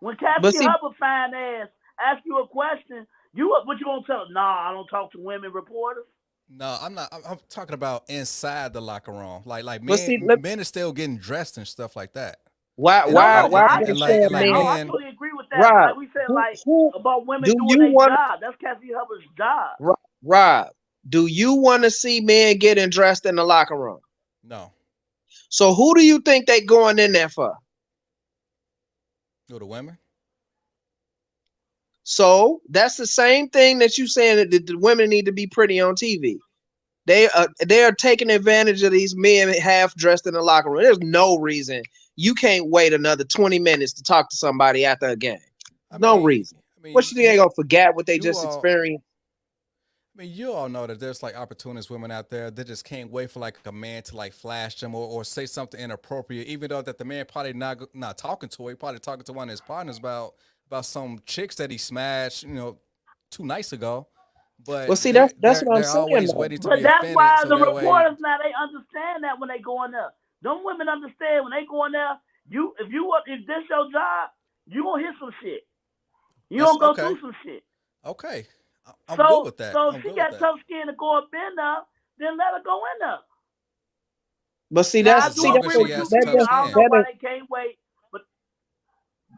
Speaker 3: When Cassie Hubbard fine ass asks you a question, what you gonna tell her? Nah, I don't talk to women reporters.
Speaker 2: No, I'm not. I'm talking about inside the locker room. Like men are still getting dressed and stuff like that.
Speaker 1: Why?
Speaker 3: I totally agree with that. Rob, like we said, about women doing their job. That's Cassie Hubbard's job.
Speaker 1: Rob, do you want to see men getting dressed in the locker room?
Speaker 2: No.
Speaker 1: So who do you think they going in there for?
Speaker 2: The women.
Speaker 1: So that's the same thing that you saying that the women need to be pretty on TV. They are taking advantage of these men half dressed in the locker room. There's no reason you can't wait another 20 minutes to talk to somebody after a game. No reason. What you think they gonna forget what they just experienced?
Speaker 2: I mean, you all know that there's like opportunist women out there that just can't wait for like a man to like flash them or say something inappropriate, even though that the man probably not talking to her. He probably talking to one of his partners about some chicks that he smashed, 2 nights ago. But
Speaker 1: see, that's what I'm saying.
Speaker 3: But that's why the reporters now they understand that when they go in there. Them women understand when they go in there. If this your job, you gonna hit some shit. You don't go through some shit.
Speaker 2: Okay, I'm good with that.
Speaker 3: So if she got tough skin to go up in there, then let her go in there.
Speaker 1: But see,
Speaker 3: I don't know why they can't wait.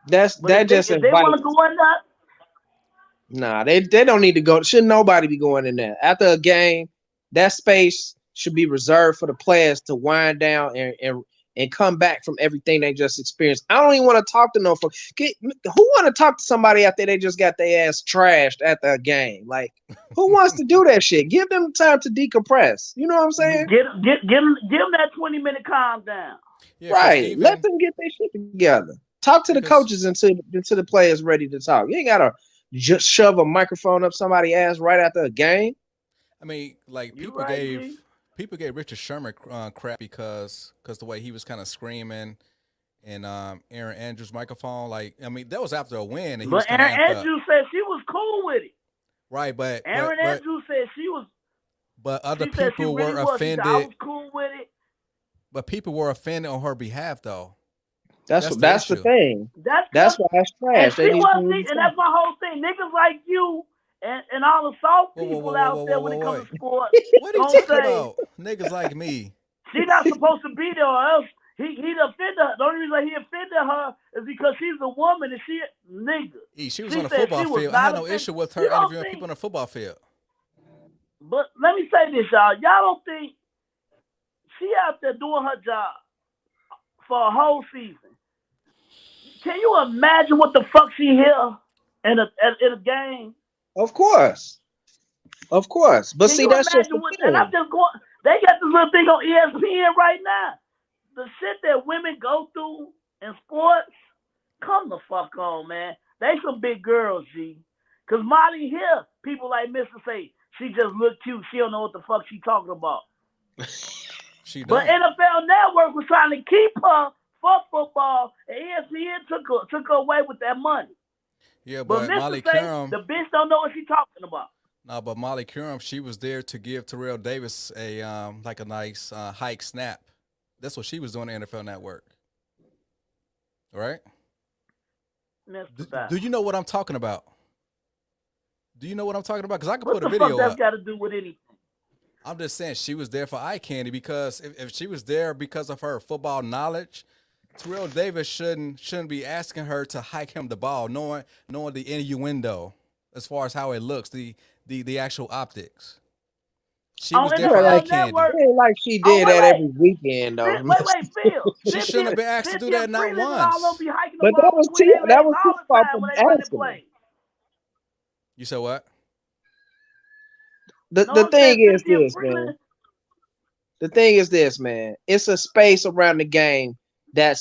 Speaker 1: That just
Speaker 3: if they want to go in there.
Speaker 1: Nah, they don't need to go. Should nobody be going in there after a game? That space should be reserved for the players to wind down and come back from everything they just experienced. I don't even want to talk to no folks. Who want to talk to somebody after they just got their ass trashed after a game? Like, who wants to do that shit? Give them time to decompress. You know what I'm saying?
Speaker 3: Give them that 20-minute calm down.
Speaker 2: Yeah,
Speaker 1: right. Let them get their shit together. Talk to the coaches until the players ready to talk. You ain't gotta just shove a microphone up somebody's ass right after a game.
Speaker 2: I mean, like people gave Richard Sherman crap because the way he was kind of screaming and Aaron Andrews' microphone. Like, I mean, that was after a win. And
Speaker 3: but Aaron Andrews said she was cool with it.
Speaker 2: Right, but
Speaker 3: Andrews said she was.
Speaker 2: But other people were offended.
Speaker 3: I was cool with it.
Speaker 2: But people were offended on her behalf, though.
Speaker 1: That's the thing.
Speaker 3: That's
Speaker 1: why it's
Speaker 3: and
Speaker 1: trash.
Speaker 3: she wasn't, and that's my whole thing. Niggas like you and all the soft people out there when it comes to sports.
Speaker 2: What are you talking about? Niggas like me.
Speaker 3: She's not supposed to be there, or else he'd offend her. The only reason he offended her is because she's a woman and she nigga.
Speaker 2: She was on the football field. I had no issue with her interviewing people on the football field.
Speaker 3: But let me say this, y'all. Y'all don't think she out there doing her job for a whole season? Can you imagine what the fuck she hear in a game?
Speaker 1: Of course. But see, that's just the thing.
Speaker 3: And I'm just going. They got this little thing on ESPN right now. The shit that women go through in sports, come the fuck on, man. They some big girls, G. Cause Molly here, people like Mr. say, she just look cute. She don't know what the fuck she talking about. But NFL Network was trying to keep her for football, and ESPN took her away with that money.
Speaker 2: Yeah, but Molly
Speaker 3: Curum, the bitch don't know what she talking about.
Speaker 2: No, but Molly Curum, she was there to give Terrell Davis a like a nice hike snap. That's what she was doing on the NFL Network. All right? Do you know what I'm talking about? Do you know what I'm talking about? Because I can put a video up.
Speaker 3: What the fuck that's got to do with anything?
Speaker 2: I'm just saying she was there for eye candy, because if she was there because of her football knowledge, Terrell Davis shouldn't be asking her to hike him the ball, knowing the innuendo as far as how it looks, the actual optics. She was there for eye candy.
Speaker 1: It ain't like she did that every weekend, though.
Speaker 3: Phil.
Speaker 2: She shouldn't have been asked to do that not once.
Speaker 1: But that was too far from asking.
Speaker 2: You said what?
Speaker 1: The thing is this, man. The thing is this, man. It's a space around the game that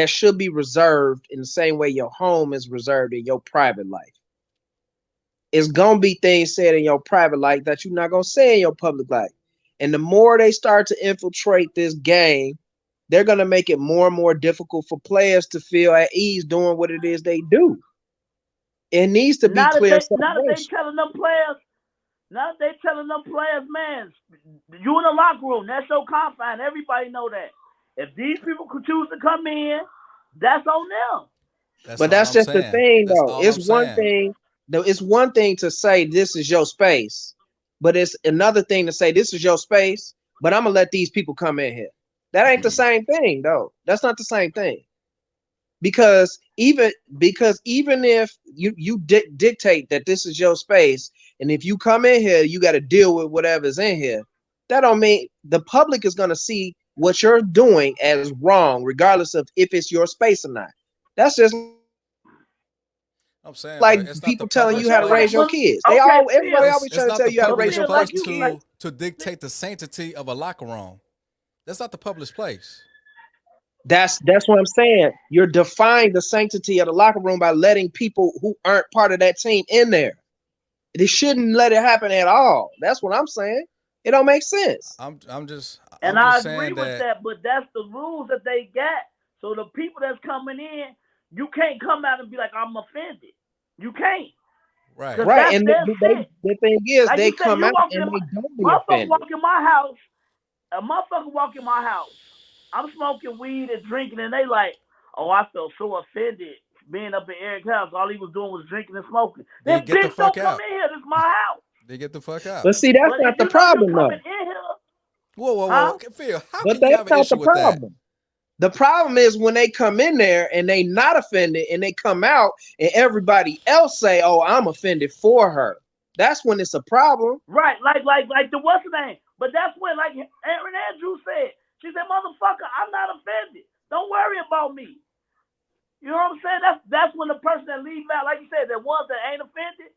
Speaker 1: should be reserved in the same way your home is reserved in your private life. It's gonna be things said in your private life that you're not gonna say in your public life. And the more they start to infiltrate this game, they're gonna make it more and more difficult for players to feel at ease doing what it is they do. It needs to be clear.
Speaker 3: Now that they telling them players, man, you in the locker room, that's your confine. Everybody know that. If these people could choose to come in, that's on them.
Speaker 1: But that's just the thing, though. It's one thing. It's one thing to say this is your space, but it's another thing to say this is your space, but I'm gonna let these people come in here. That ain't the same thing, though. That's not the same thing. Because even if you dictate that this is your space, and if you come in here, you got to deal with whatever's in here. That don't mean the public is gonna see what you're doing as wrong, regardless of if it's your space or not. That's just.
Speaker 2: I'm saying,
Speaker 1: like people telling you how to raise your kids. Everybody always trying to tell you how to raise your fucking kids.
Speaker 2: To dictate the sanctity of a locker room. That's not the public place.
Speaker 1: That's what I'm saying. You're defying the sanctity of the locker room by letting people who aren't part of that team in there. They shouldn't let it happen at all. That's what I'm saying. It don't make sense.
Speaker 2: I
Speaker 3: agree with that, but that's the rules that they got. So the people that's coming in, you can't come out and be like, I'm offended. You can't.
Speaker 2: Right.
Speaker 1: And the thing is, like they come out and they don't be offended.
Speaker 3: A motherfucker walk in my house. I'm smoking weed and drinking, and they like, oh, I felt so offended being up in Eric's house. All he was doing was drinking and smoking. Then bitch don't come in here. This is my house.
Speaker 2: They get the fuck out.
Speaker 1: But see, that's not the problem, though.
Speaker 2: Whoa. Phil, how can you have an issue with that?
Speaker 1: The problem is when they come in there and they not offended and they come out and everybody else say, oh, I'm offended for her. That's when it's a problem.
Speaker 3: Right. Like the what's the name? But that's when, like Aaron Andrews said, she said, motherfucker, I'm not offended. Don't worry about me. You know what I'm saying? That's when the person that leaves out, like you said, the ones that ain't offended,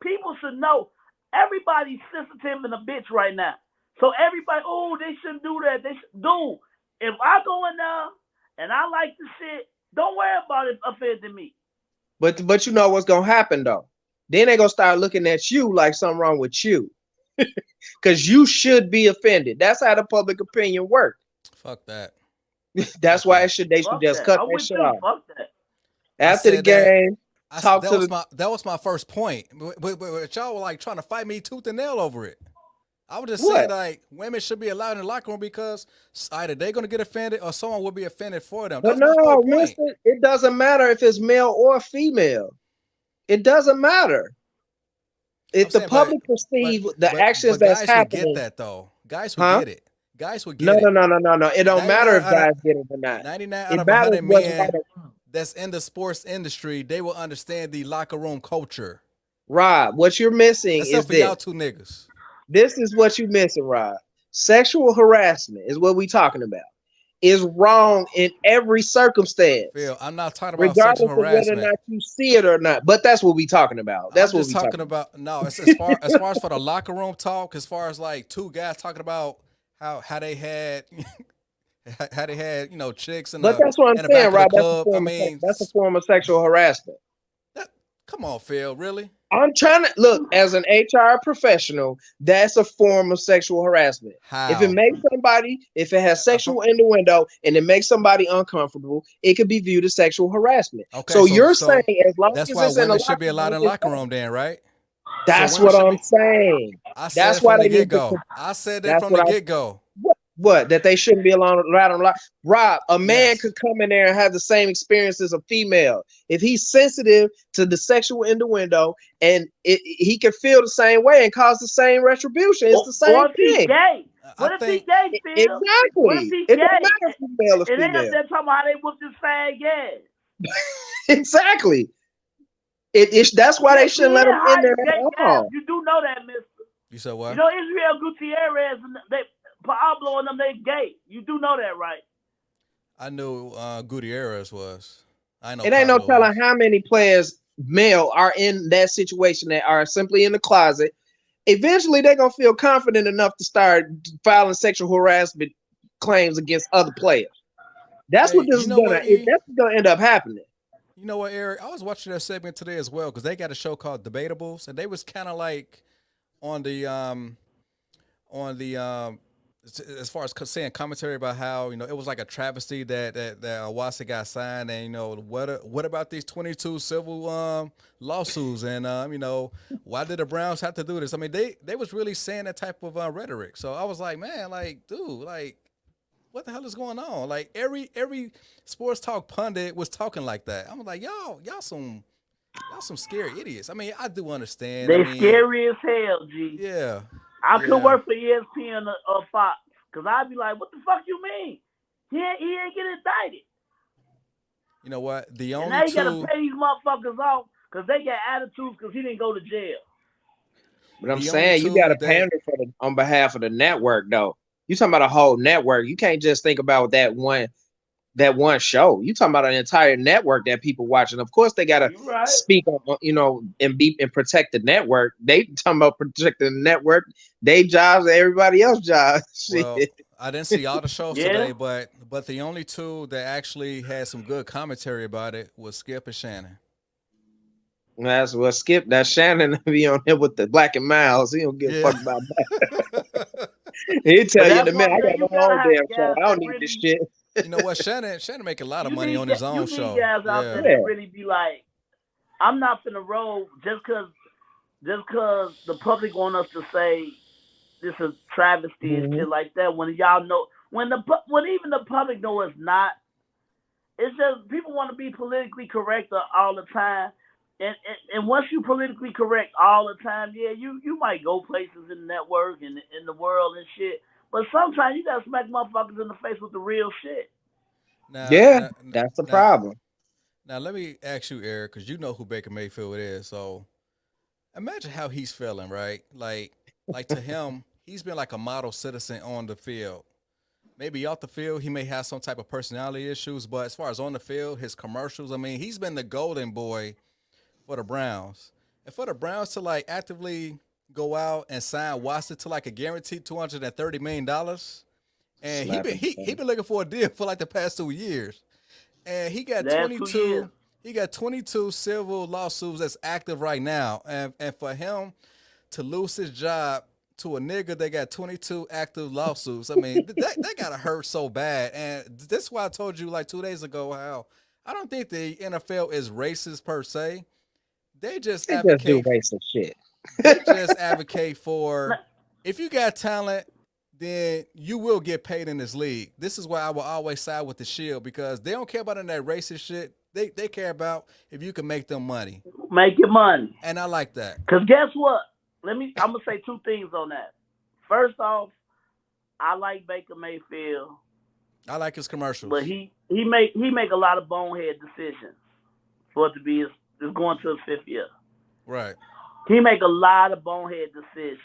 Speaker 3: people should know everybody's sensitive and a bitch right now. So everybody, oh, they shouldn't do that. Dude, if I go in there and I like the shit, don't worry about it offending me.
Speaker 1: But you know what's gonna happen though? Then they gonna start looking at you like something wrong with you. Because you should be offended. That's how the public opinion works.
Speaker 2: Fuck that.
Speaker 1: That's why they should just cut that shit off.
Speaker 3: Fuck that.
Speaker 1: After the game,
Speaker 2: that was my first point. But y'all were like trying to fight me tooth and nail over it. I was just
Speaker 1: What?
Speaker 2: saying, like, women should be allowed in the locker room because either they're going to get offended or someone will be offended for them.
Speaker 1: But
Speaker 2: That's my whole
Speaker 1: no,
Speaker 2: point.
Speaker 1: listen, it doesn't matter if it's male or female. It doesn't matter. If the public perceive the actions that's
Speaker 2: guys
Speaker 1: happening,
Speaker 2: would get that though. Guys would
Speaker 1: huh?
Speaker 2: get it. Guys would
Speaker 1: No,
Speaker 2: get
Speaker 1: no,
Speaker 2: it.
Speaker 1: no, no, no, no. It don't
Speaker 2: 99
Speaker 1: matter if
Speaker 2: out of
Speaker 1: guys get it or not.
Speaker 2: 99 out
Speaker 1: It
Speaker 2: of
Speaker 1: matters
Speaker 2: 100
Speaker 1: what's
Speaker 2: men
Speaker 1: right or wrong.
Speaker 2: that's in the sports industry, they will understand the locker room culture.
Speaker 1: Rob, what you're missing
Speaker 2: Except
Speaker 1: is
Speaker 2: for
Speaker 1: this.
Speaker 2: y'all two niggas.
Speaker 1: This is what you're missing, Rob. Sexual harassment is what we talking about. Is wrong in every circumstance.
Speaker 2: Phil, I'm not talking about
Speaker 1: regardless
Speaker 2: sexual
Speaker 1: of whether
Speaker 2: harassment.
Speaker 1: or not you see it or not. But that's what we talking about. That's
Speaker 2: I'm
Speaker 1: what
Speaker 2: just
Speaker 1: we
Speaker 2: talking about. No, it's as far as for the locker room talk, as far as like two guys talking about how they had chicks in
Speaker 1: but
Speaker 2: the
Speaker 1: that's what I'm
Speaker 2: in the
Speaker 1: saying,
Speaker 2: back
Speaker 1: Rob.
Speaker 2: of the club.
Speaker 1: That's a form of sexual harassment.
Speaker 2: Come on, Phil, really?
Speaker 1: I'm trying to look as an HR professional. That's a form of sexual harassment.
Speaker 2: How?
Speaker 1: If it has sexual innuendo and it makes somebody uncomfortable, it could be viewed as sexual harassment.
Speaker 2: Okay,
Speaker 1: so you're saying as long
Speaker 2: that's
Speaker 1: as
Speaker 2: why
Speaker 1: it's in
Speaker 2: women
Speaker 1: the
Speaker 2: should be allowed in the locker room, then, right?
Speaker 1: That's what I'm saying.
Speaker 2: I said that's why from the get go. I said that from the get go.
Speaker 1: What? That they shouldn't be allowed on lot. Rob, a man could come in there and have the same experience as a female. If he's sensitive to the sexual innuendo and he can feel the same way and cause the same retribution. It's the same
Speaker 3: or if
Speaker 1: thing.
Speaker 3: He's gay. What if he's gay, Phil?
Speaker 1: Exactly.
Speaker 3: What if he's
Speaker 1: it
Speaker 3: gay?
Speaker 1: Don't matter if he's male or
Speaker 3: female.
Speaker 1: female.
Speaker 3: It ain't up there talking about how they whooped his fag ass.
Speaker 1: Exactly. That's why they shouldn't let him in there at all.
Speaker 3: You do know that, mister.
Speaker 2: You said what?
Speaker 3: You know Israel Gutierrez and Pablo and them, they gay. You do know that, right?
Speaker 2: I knew Gutierrez was. I know
Speaker 1: it ain't
Speaker 2: Pablo
Speaker 1: no telling how many players male are in that situation that are simply in the closet. Eventually, they're gonna feel confident enough to start filing sexual harassment claims against other players. That's what this is gonna. That's gonna end up happening.
Speaker 2: You know what, Eric? I was watching that segment today as well because they got a show called Debatables, and they was kind of like on the as far as saying commentary about how it was like a travesty that Awasi got signed, and what about these 22 civil lawsuits, and why did the Browns have to do this? I mean, they was really saying that type of rhetoric. So I was like, man, like, dude, like, what the hell is going on? Like every sports talk pundit was talking like that. I'm like, y'all some scary idiots. I mean, I do understand.
Speaker 3: They scary as hell, G.
Speaker 2: Yeah.
Speaker 3: I could work for ESPN or Fox, because I'd be like, what the fuck you mean? He ain't get indicted.
Speaker 2: You know what? The only
Speaker 3: and now you gotta pay these motherfuckers off because they got attitudes because he didn't go to jail.
Speaker 1: But I'm saying you gotta pander on behalf of the network, though. You talking about a whole network. You can't just think about that one show. You talking about an entire network that people watching. Of course, they gotta speak on, and protect the network. They talking about protecting the network. They jobs, everybody else jobs.
Speaker 2: Well, I didn't see all the shows today, but the only two that actually had some good commentary about it was Skip and Shannon.
Speaker 1: That's what Skip. That Shannon be on here with the Black and Miles. He don't give a fuck about that. He tell you in a minute, I got my own damn show. I don't need this shit.
Speaker 2: You know what? Shannon make a lot of money on his own show.
Speaker 3: You guys out there that really be like, I'm not finna roll just cause the public want us to say this is travesty and shit like that. When y'all know, when even the public know it's not. It's just people want to be politically correct all the time. And once you politically correct all the time, you might go places in the network and in the world and shit. But sometimes you gotta smack motherfuckers in the face with the real shit.
Speaker 1: That's the problem.
Speaker 2: Now let me ask you, Eric, because you know who Baker Mayfield is. So imagine how he's feeling, right? Like to him, he's been like a model citizen on the field. Maybe off the field, he may have some type of personality issues, but as far as on the field, his commercials, I mean, he's been the golden boy for the Browns. And for the Browns to like actively go out and sign Watson to like a guaranteed $230 million, and he been looking for a deal for like the past 2 years, and he got 22. He got 22 civil lawsuits that's active right now, and for him to lose his job to a nigga that got 22 active lawsuits, I mean that gotta hurt so bad. And this is why I told you like 2 days ago how I don't think the NFL is racist per se. They just advocate
Speaker 1: do racist shit.
Speaker 2: They just advocate for if you got talent, then you will get paid in this league. This is why I will always side with the Shield, because they don't care about any of that racist shit. They care about if you can make them money.
Speaker 3: Make your money.
Speaker 2: And I like that.
Speaker 3: Because guess what? I'm going to say two things on that. First off, I like Baker Mayfield.
Speaker 2: I like his commercials.
Speaker 3: But he make a lot of bonehead decisions for it to be it's going to his fifth year.
Speaker 2: Right.
Speaker 3: He make a lot of bonehead decisions.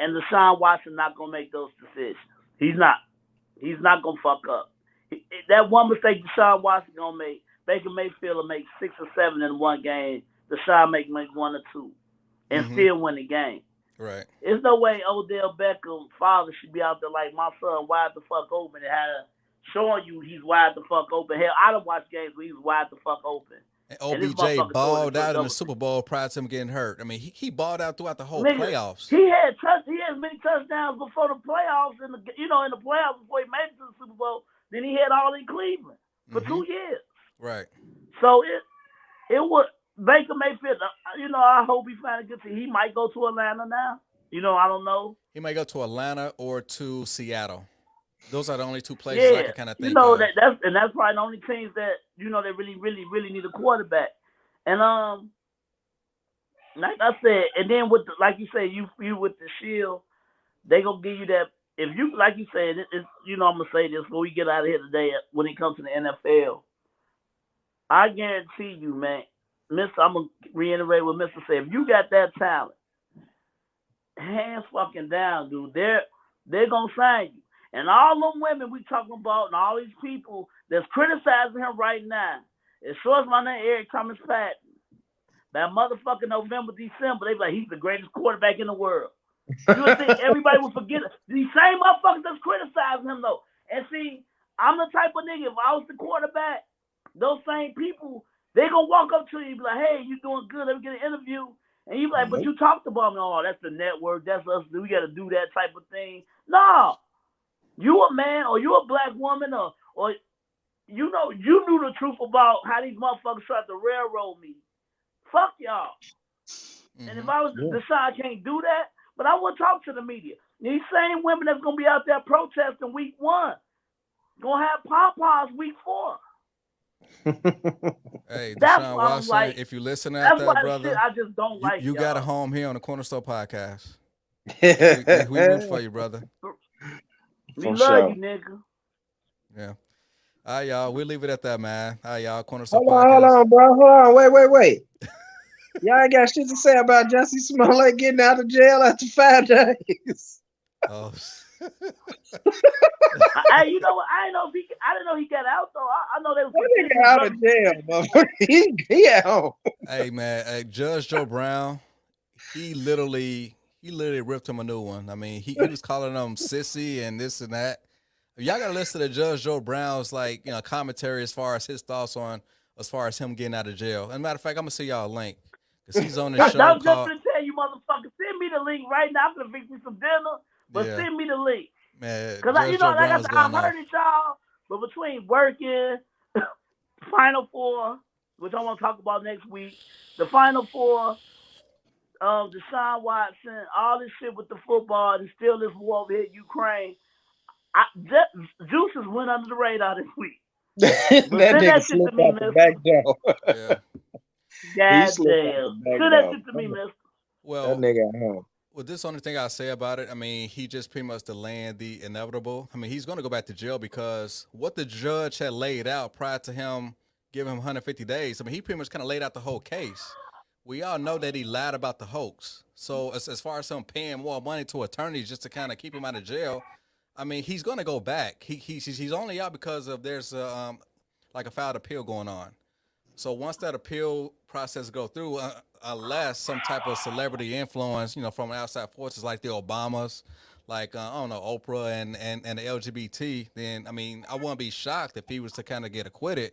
Speaker 3: And Deshaun Watson not going to make those decisions. He's not. He's not going to fuck up. That one mistake Deshaun Watson going to make, Baker Mayfield will make 6 or 7 in one game. Deshaun make 1 or 2 and still win the game.
Speaker 2: Right.
Speaker 3: There's no way Odell Beckham father should be out there like my son wide the fuck open and had showing you he's wide the fuck open. Hell, I done watched games where he's wide the fuck open.
Speaker 2: And OBJ balled out in the Super Bowl prior to him getting hurt. I mean, he balled out throughout the whole playoffs.
Speaker 3: He had as many touchdowns before the playoffs in the playoffs before he made it to the Super Bowl. Then he had all in Cleveland for 2 years.
Speaker 2: Right.
Speaker 3: So it was Baker Mayfield. I hope he finally gets it. He might go to Atlanta now. I don't know.
Speaker 2: He might go to Atlanta or to Seattle. Those are the only two places I can kind of think of.
Speaker 3: That's probably the only teams that they really, really, really need a quarterback. And like I said, and then like you say, you with the Shield, they gonna give you that. If you like you said, it's I'm gonna say this before we get out of here today. When it comes to the NFL, I guarantee you, man, Mister, I'm gonna reiterate what Mister said. If you got that talent, hands fucking down, dude. They're gonna sign you. And all them women we talking about and all these people that's criticizing him right now, as sure as my name Eric Thomas Patton, that motherfucking November, December, they be like, he's the greatest quarterback in the world. You would think everybody would forget it. These same motherfuckers that's criticizing him though. And see, I'm the type of nigga, if I was the quarterback, those same people, they gonna walk up to you and be like, hey, you doing good, let me get an interview. And you be like, but you talked about me. Oh, that's the network, that's us, we gotta do that type of thing. No. You a man or you a black woman or you knew the truth about how these motherfuckers tried to railroad me. Fuck y'all. And if I was Deshaun, I can't do that, but I wouldn't talk to the media. These same women that's gonna be out there protesting week 1, gonna have pom-poms week 4.
Speaker 2: Hey, Deshaun Watson, like, if you listen out there, brother,
Speaker 3: I just don't like
Speaker 2: you
Speaker 3: y'all.
Speaker 2: got a home here on the Corner Store Podcast. we root for you, brother.
Speaker 3: We love you, nigga.
Speaker 2: Yeah. All right, y'all. We'll leave it at that, man. All right, y'all. Corner Store
Speaker 1: Podcast. Hold on, bro. Hold on. Wait. Y'all ain't got shit to say about Jussie Smollett getting out of jail after 5 days.
Speaker 2: Oh.
Speaker 3: You know what? I didn't know he got out though. I know they was
Speaker 1: out of jail, motherfucker. He at home.
Speaker 2: Hey man, Judge Joe Brown, he literally ripped him a new one. I mean, he was calling him sissy and this and that. Y'all gotta listen to Judge Joe Brown's commentary as far as his thoughts on as far as him getting out of jail. And matter of fact, I'm gonna send y'all a link because he's on the show.
Speaker 3: I was just gonna tell you, motherfucker, send me the link right now. I'm gonna fix me some dinner, but send me the link.
Speaker 2: Man,
Speaker 3: because I heard it, y'all. But between working, Final Four, which I want to talk about next week, the Final Four, Deshaun Watson, all this shit with the football, and still this war over here in Ukraine. Juices went under the radar this week.
Speaker 1: that nigga slipped out the back door.
Speaker 3: God damn. Send that shit to me, mister.
Speaker 2: Well,
Speaker 1: that nigga at home.
Speaker 2: Well, this only thing I'll say about it, I mean, he just pretty much delaying the inevitable. I mean, he's going to go back to jail because what the judge had laid out prior to him giving him 150 days, I mean, he pretty much kind of laid out the whole case. We all know that he lied about the hoax. So as far as him paying more money to attorneys just to kind of keep him out of jail, I mean, he's going to go back. He's only out because of there's a filed appeal going on. So once that appeal process go through, unless some type of celebrity influence, from outside forces like the Obamas, like I don't know, Oprah and the LGBT, then I mean, I wouldn't be shocked if he was to kind of get acquitted.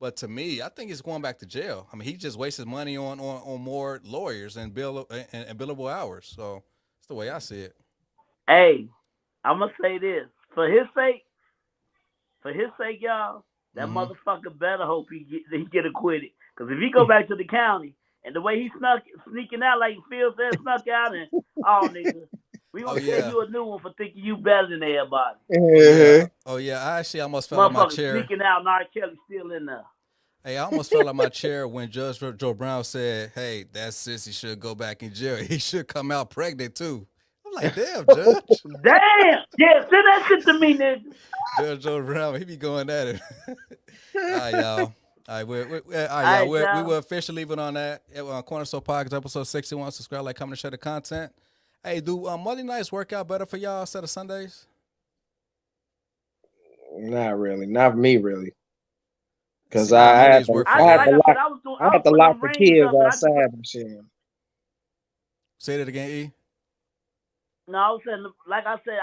Speaker 2: But to me, I think he's going back to jail. I mean, he just wasted money on more lawyers and billable hours. So that's the way I see it.
Speaker 3: Hey, I'm gonna say this for his sake, y'all. That motherfucker better hope he get acquitted. Because if he go back to the county and the way he sneaking out like Phil said, snuck out and nigga. We gonna send you a new one for thinking you better than everybody.
Speaker 2: Oh yeah. I actually almost fell out my chair.
Speaker 3: Sneaking out, and R. Kelly still in there.
Speaker 2: Hey, I almost fell out my chair when Judge Joe Brown said, "Hey, that sissy should go back in jail. He should come out pregnant too." I'm like, "Damn, Judge."
Speaker 3: Damn. Yeah, send that shit to me, nigga.
Speaker 2: Judge Joe Brown, he be going at it. All right, y'all. All right, we will officially leave it on that. Cornerstone Podcast, episode 61. Subscribe, like, comment, and share the content. Hey, do Monday nights work out better for y'all instead of Sundays?
Speaker 1: Not really. Not for me, really. Because
Speaker 2: I
Speaker 1: had to lock the kids outside and shit.
Speaker 2: Say that again, E.
Speaker 3: No, I was saying, like I said,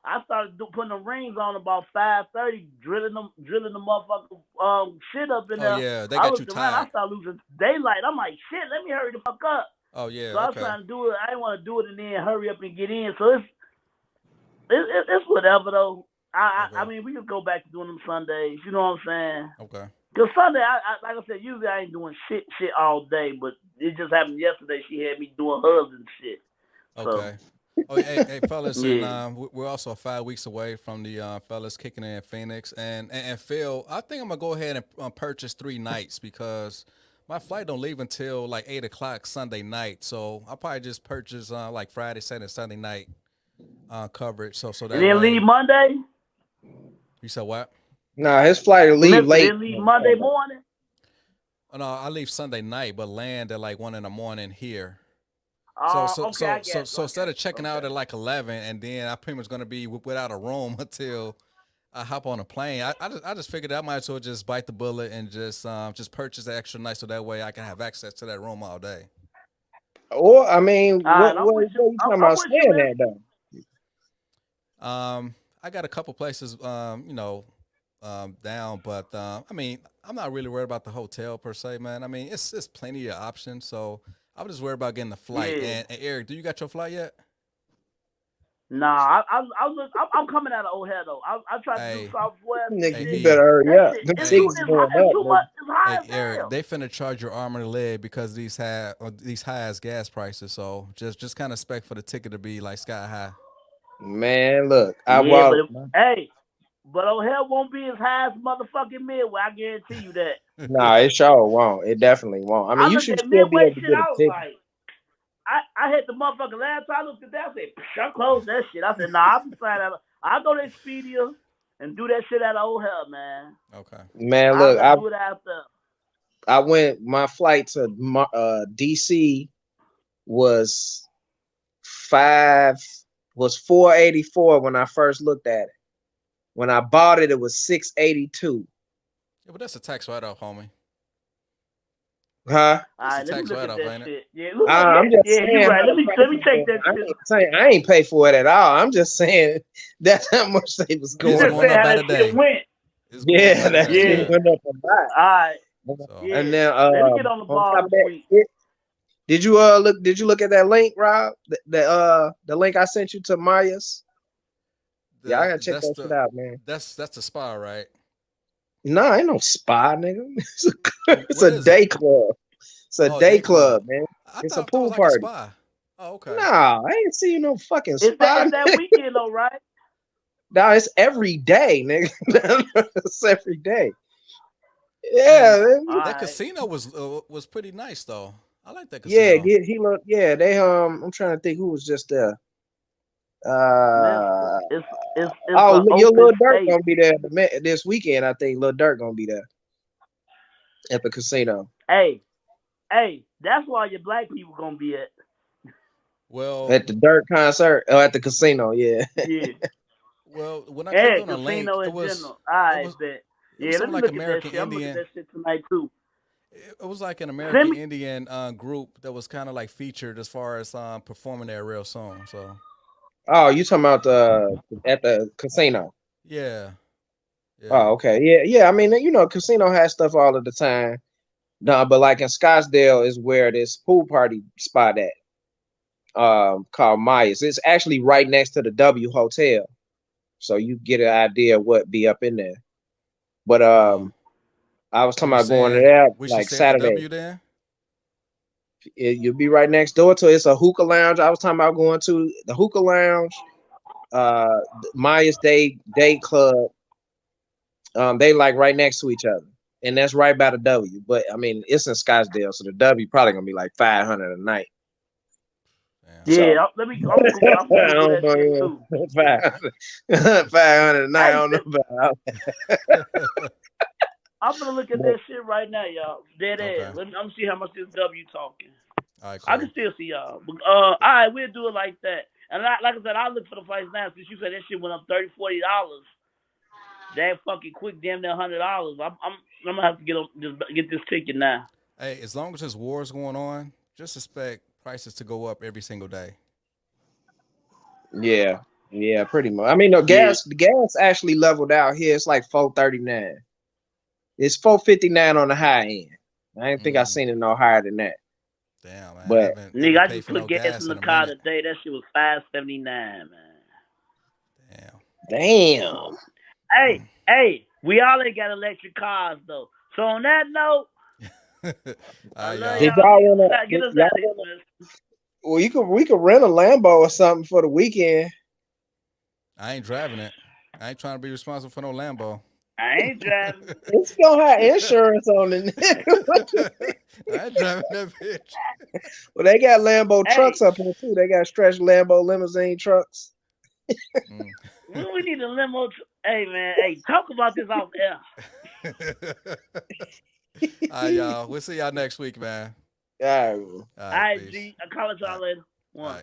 Speaker 3: I started putting the rings on about 5:30, drilling the motherfucker shit up in there.
Speaker 2: Oh yeah, they got you tired.
Speaker 3: I started losing daylight. I'm like, shit, let me hurry the fuck up.
Speaker 2: Oh yeah.
Speaker 3: So I was trying to do it. I didn't want to do it and then hurry up and get in. So it's whatever though. I mean, we could go back to doing them Sundays. You know what I'm saying? Okay. Because Sunday, like I said, usually I ain't doing shit all day, but it just happened yesterday. She had me doing hers and shit.
Speaker 2: Okay. So. Oh, hey, fellas, and we're also 5 weeks away from the fellas kicking in Phoenix. And Phil, I think I'm going to go ahead and purchase 3 nights because my flight don't leave until like 8 o'clock Sunday night. So I'll probably just purchase like Friday, Saturday, Sunday night coverage. So that
Speaker 3: and then leave Monday?
Speaker 2: You said what?
Speaker 1: Nah, his flight will leave late.
Speaker 3: Then leave Monday morning?
Speaker 2: Oh, no, I leave Sunday night, but land at like 1 a.m. here. So instead of checking out at like 11, and then I pretty much going to be without a room until I hop on a plane. I just figured I might as well just bite the bullet and just purchase the extra night so that way I can have access to that room all day.
Speaker 1: Or I mean, what are you talking about staying at though?
Speaker 2: I got a couple places, down, but I mean, I'm not really worried about the hotel per se, man. I mean, it's plenty of options, so I'm just worried about getting the flight. Yeah. And Eric, do you got your flight yet?
Speaker 3: Nah, I'm coming out of O'Hare though. I tried to do Southwest.
Speaker 1: Nigga, you better hurry up.
Speaker 3: It's too much. It's high as
Speaker 2: Eric,
Speaker 3: hell.
Speaker 2: they finna charge your arm and a leg because these high ass gas prices. So just kind of expect for the ticket to be like sky high.
Speaker 1: Man, look,
Speaker 3: but O'Hare won't be as high as motherfucking Midway. I guarantee you that.
Speaker 1: Nah, it sure won't. It definitely won't. I mean, you should still be able to get a ticket.
Speaker 3: Like, I hit the motherfucker last time I looked at that. I said, I closed that shit. I said, nah, I'm fine. I'll go to Expedia and do that shit at O'Hare, man.
Speaker 2: Okay.
Speaker 1: Man, look,
Speaker 3: do it after.
Speaker 1: I went. My flight to DC was $484 when I first looked at it. When I bought it, it was $682.
Speaker 2: Yeah, but that's a tax write-off, homie.
Speaker 1: Huh?
Speaker 3: All right, let me look at that shit. Yeah,
Speaker 1: I'm just saying.
Speaker 3: You're right. Let me take that shit.
Speaker 1: I ain't pay for it at all. I'm just saying that's how much they was going.
Speaker 3: You just saying how that shit went.
Speaker 1: Yeah, that shit went up a lot.
Speaker 3: All right.
Speaker 1: So, and then
Speaker 3: let me get on the ball this week.
Speaker 1: Did you look at that link, Rob? The link I sent you to Maya's? Yeah, I gotta check that shit out, man.
Speaker 2: That's the spa, right?
Speaker 1: Nah, ain't no spa, nigga. It's a day club. It's a day club, man. It's a pool party.
Speaker 2: A spa. Oh, okay.
Speaker 1: Nah, I ain't seen no fucking spa.
Speaker 3: It's that weekend though, right?
Speaker 1: Nah, it's every day, nigga. It's every day. Yeah,
Speaker 2: that casino was pretty nice though. I like that casino.
Speaker 1: Yeah, he looked. Yeah, they I'm trying to think who was just there.
Speaker 3: It's
Speaker 1: your Lil Durk gonna be there this weekend. I think Lil Durk gonna be there at the casino.
Speaker 3: Hey, that's why your black people gonna be at.
Speaker 2: Well,
Speaker 1: at the Durk concert or at the casino, yeah.
Speaker 3: Yeah.
Speaker 2: Well, when I clicked on the link,
Speaker 3: it was
Speaker 2: something like American Indian.
Speaker 3: I'm looking at that shit tonight too.
Speaker 2: It was like an American Indian group that was kind of like featured as far as performing there real soon. So.
Speaker 1: Oh, you talking about at the casino?
Speaker 2: Yeah.
Speaker 1: Oh, okay. Yeah. I mean, casino has stuff all of the time. No, but like in Scottsdale is where this pool party spot at. Called Maya's. It's actually right next to the W Hotel, so you get an idea of what be up in there. But I was talking about going to that like Saturday.
Speaker 2: W there?
Speaker 1: You'll be right next door to it. It's a hookah lounge. I was talking about going to the hookah lounge, Maya's Day Club. They like right next to each other, and that's right by the W. But I mean, it's in Scottsdale, so the W probably gonna be like 500 a night.
Speaker 3: Yeah, so, let me. I'm gonna do that shit too.
Speaker 1: 500 a night. I don't know about.
Speaker 3: I'm gonna look at that shit right now, y'all. Dead ass. I'm gonna see how much this W talking.
Speaker 2: All right, cool.
Speaker 3: I can still see y'all. But, all right, we'll do it like that. And like I said, I'll look for the price now. Since you said that shit went up $30, $40, that fucking quick, damn near $100. I'm gonna have to get this ticket now.
Speaker 2: Hey, as long as there's wars going on, just expect prices to go up every single day.
Speaker 1: Yeah, pretty much. I mean, the gas actually leveled out here. It's like $4.39. It's $4.59 on the high end. I didn't think I seen it no higher than that.
Speaker 2: Damn, man.
Speaker 3: But nigga, I just put gas in the car today. That shit was $5.79, man.
Speaker 1: Damn.
Speaker 3: Hey, we all ain't got electric cars though. So on that note, I love y'all. Get us out of here, man.
Speaker 1: Well, we could rent a Lambo or something for the weekend.
Speaker 2: I ain't driving it. I ain't trying to be responsible for no Lambo.
Speaker 3: I ain't driving.
Speaker 1: It's gonna have insurance on it.
Speaker 2: I ain't driving that bitch.
Speaker 1: Well, they got Lambo trucks up here too. They got stretch Lambo limousine trucks.
Speaker 3: We need a limo. Hey man, talk about this off air.
Speaker 2: All right, y'all. We'll see y'all next week, man.
Speaker 1: All right,
Speaker 3: G. I'll call y'all later. One.